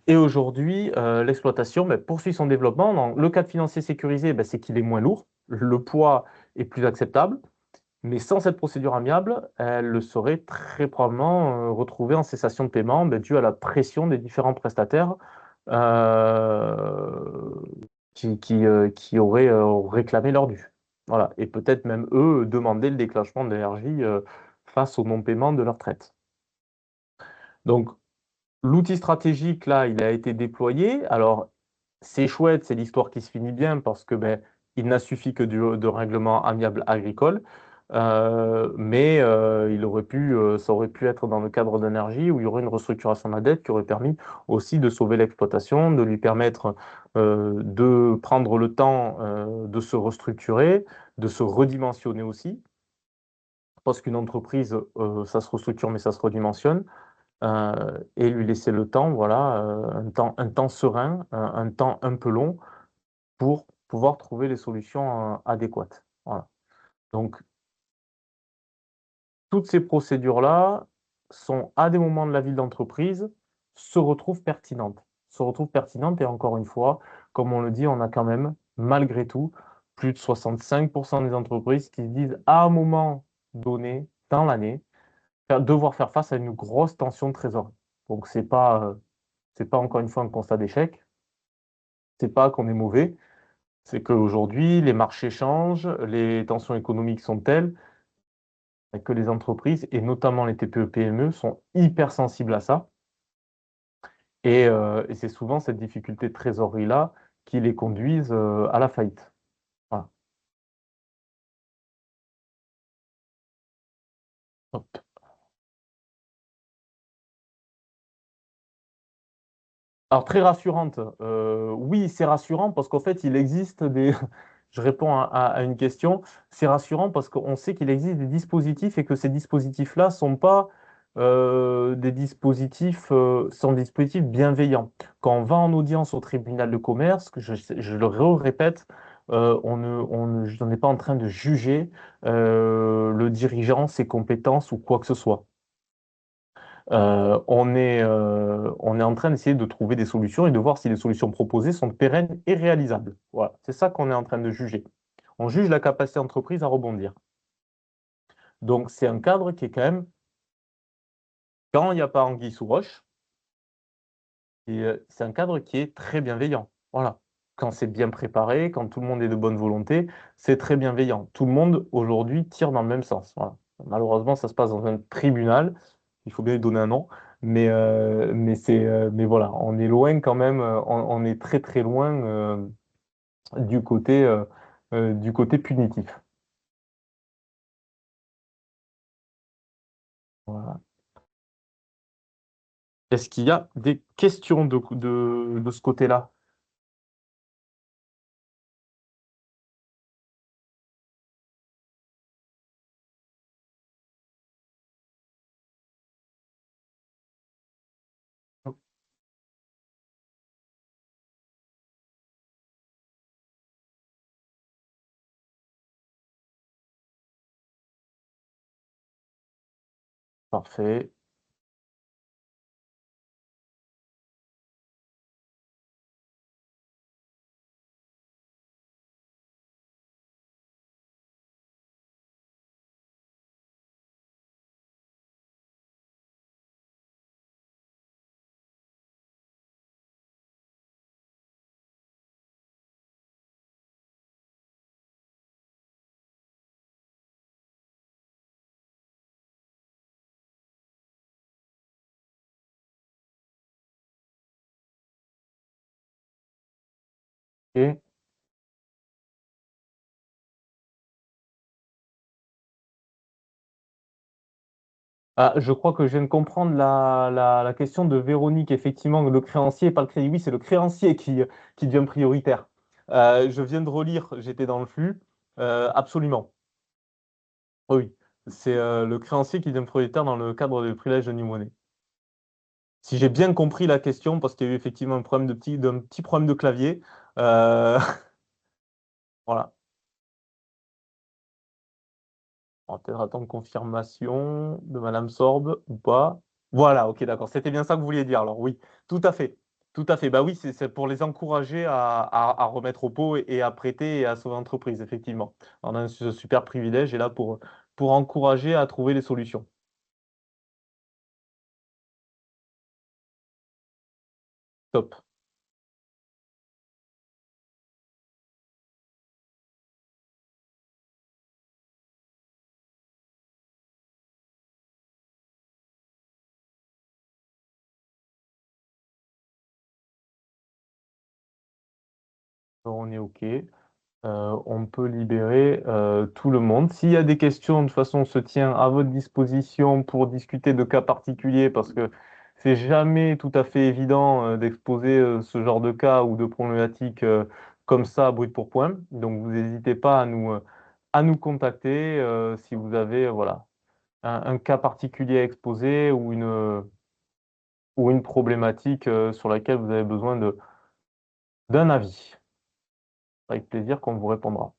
Et aujourd'hui, l'exploitation poursuit son développement. Dans le cadre financier sécurisé, c'est qu'il est moins lourd, le poids est plus acceptable. Mais sans cette procédure amiable, elle serait très probablement retrouvée en cessation de paiement due à la pression des différents prestataires euh, qui auraient réclamé leur dû. Voilà. Et peut-être même eux demander le déclenchement de l'énergie face au non-paiement de leur traite. Donc, l'outil stratégique, là, il a été déployé. Alors, c'est chouette, c'est l'histoire qui se finit bien parce que il n'a suffi que de règlement amiable agricole. Mais ça aurait pu être dans le cadre d'énergie où il y aurait une restructuration de la dette qui aurait permis aussi de sauver l'exploitation, de lui permettre de prendre le temps de se restructurer, de se redimensionner aussi. Parce qu'une entreprise, ça se restructure, mais ça se redimensionne et lui laisser le temps, voilà, un temps serein, un temps un peu long pour pouvoir trouver les solutions adéquates. Voilà. Donc, toutes ces procédures-là sont, à des moments de la vie de l'entreprise, se retrouvent pertinentes. Se retrouvent pertinentes et encore une fois, comme on le dit, on a quand même, malgré tout, plus de 65% des entreprises qui se disent à un moment donné, dans l'année, devoir faire face à une grosse tension de trésorerie. Donc, c'est pas encore une fois un constat d'échec, c'est pas qu'on est mauvais, c'est qu'aujourd'hui, les marchés changent, les tensions économiques sont telles que les entreprises, et notamment les TPE-PME, sont hypersensibles à ça. Et c'est souvent cette difficulté de trésorerie-là qui les conduisent à la faillite. Voilà. Hop. Alors, très rassurante. Oui, c'est rassurant parce qu'en fait, il existe des. Je réponds à une question. C'est rassurant parce qu'on sait qu'il existe des dispositifs et que ces dispositifs-là sont pas des dispositifs, sont des dispositifs bienveillants. Quand on va en audience au tribunal de commerce, je le répète, je n'est pas en train de juger le dirigeant, ses compétences ou quoi que ce soit. On est en train d'essayer de trouver des solutions et de voir si les solutions proposées sont pérennes et réalisables. Voilà, c'est ça qu'on est en train de juger. On juge la capacité d'entreprise à rebondir. Donc, c'est un cadre qui est quand même, quand il n'y a pas anguille sous roche, c'est un cadre qui est très bienveillant. Voilà. Quand c'est bien préparé, quand tout le monde est de bonne volonté, c'est très bienveillant. Tout le monde, aujourd'hui, tire dans le même sens. Voilà. Malheureusement, ça se passe dans un tribunal. Il faut bien lui donner un nom. Mais voilà, on est loin quand même, on est très très loin du côté punitif. Voilà. Est-ce qu'il y a des questions de ce côté-là? Parfait. OK. Ah, je crois que je viens de comprendre la question de Véronique. Effectivement, le créancier et pas le crédit. Oui, c'est le créancier qui devient prioritaire. Je viens de relire, j'étais dans le flux. Absolument. Oui, oui. C'est le créancier qui devient prioritaire dans le cadre du privilège de monnaie. Si j'ai bien compris la question, parce qu'il y a eu effectivement d'un petit problème de clavier. euh, voilà. On va peut-être attendre confirmation de Madame Sorbe ou pas. Voilà, OK, d'accord. C'était bien ça que vous vouliez dire alors, oui, tout à fait. Tout à fait. Bah oui, c'est pour les encourager à remettre au pot et à prêter et à sauver l'entreprise, effectivement. On a un super privilège et là pour encourager à trouver les solutions. Top. On est OK. On peut libérer tout le monde. S'il y a des questions, de toute façon, on se tient à votre disposition pour discuter de cas particuliers parce que c'est jamais tout à fait évident d'exposer ce genre de cas ou de problématiques comme ça, brut pour point. Donc, vous n'hésitez pas à nous contacter si vous avez voilà, un cas particulier à exposer ou une problématique sur laquelle vous avez besoin d'un avis. Avec plaisir qu'on vous répondra.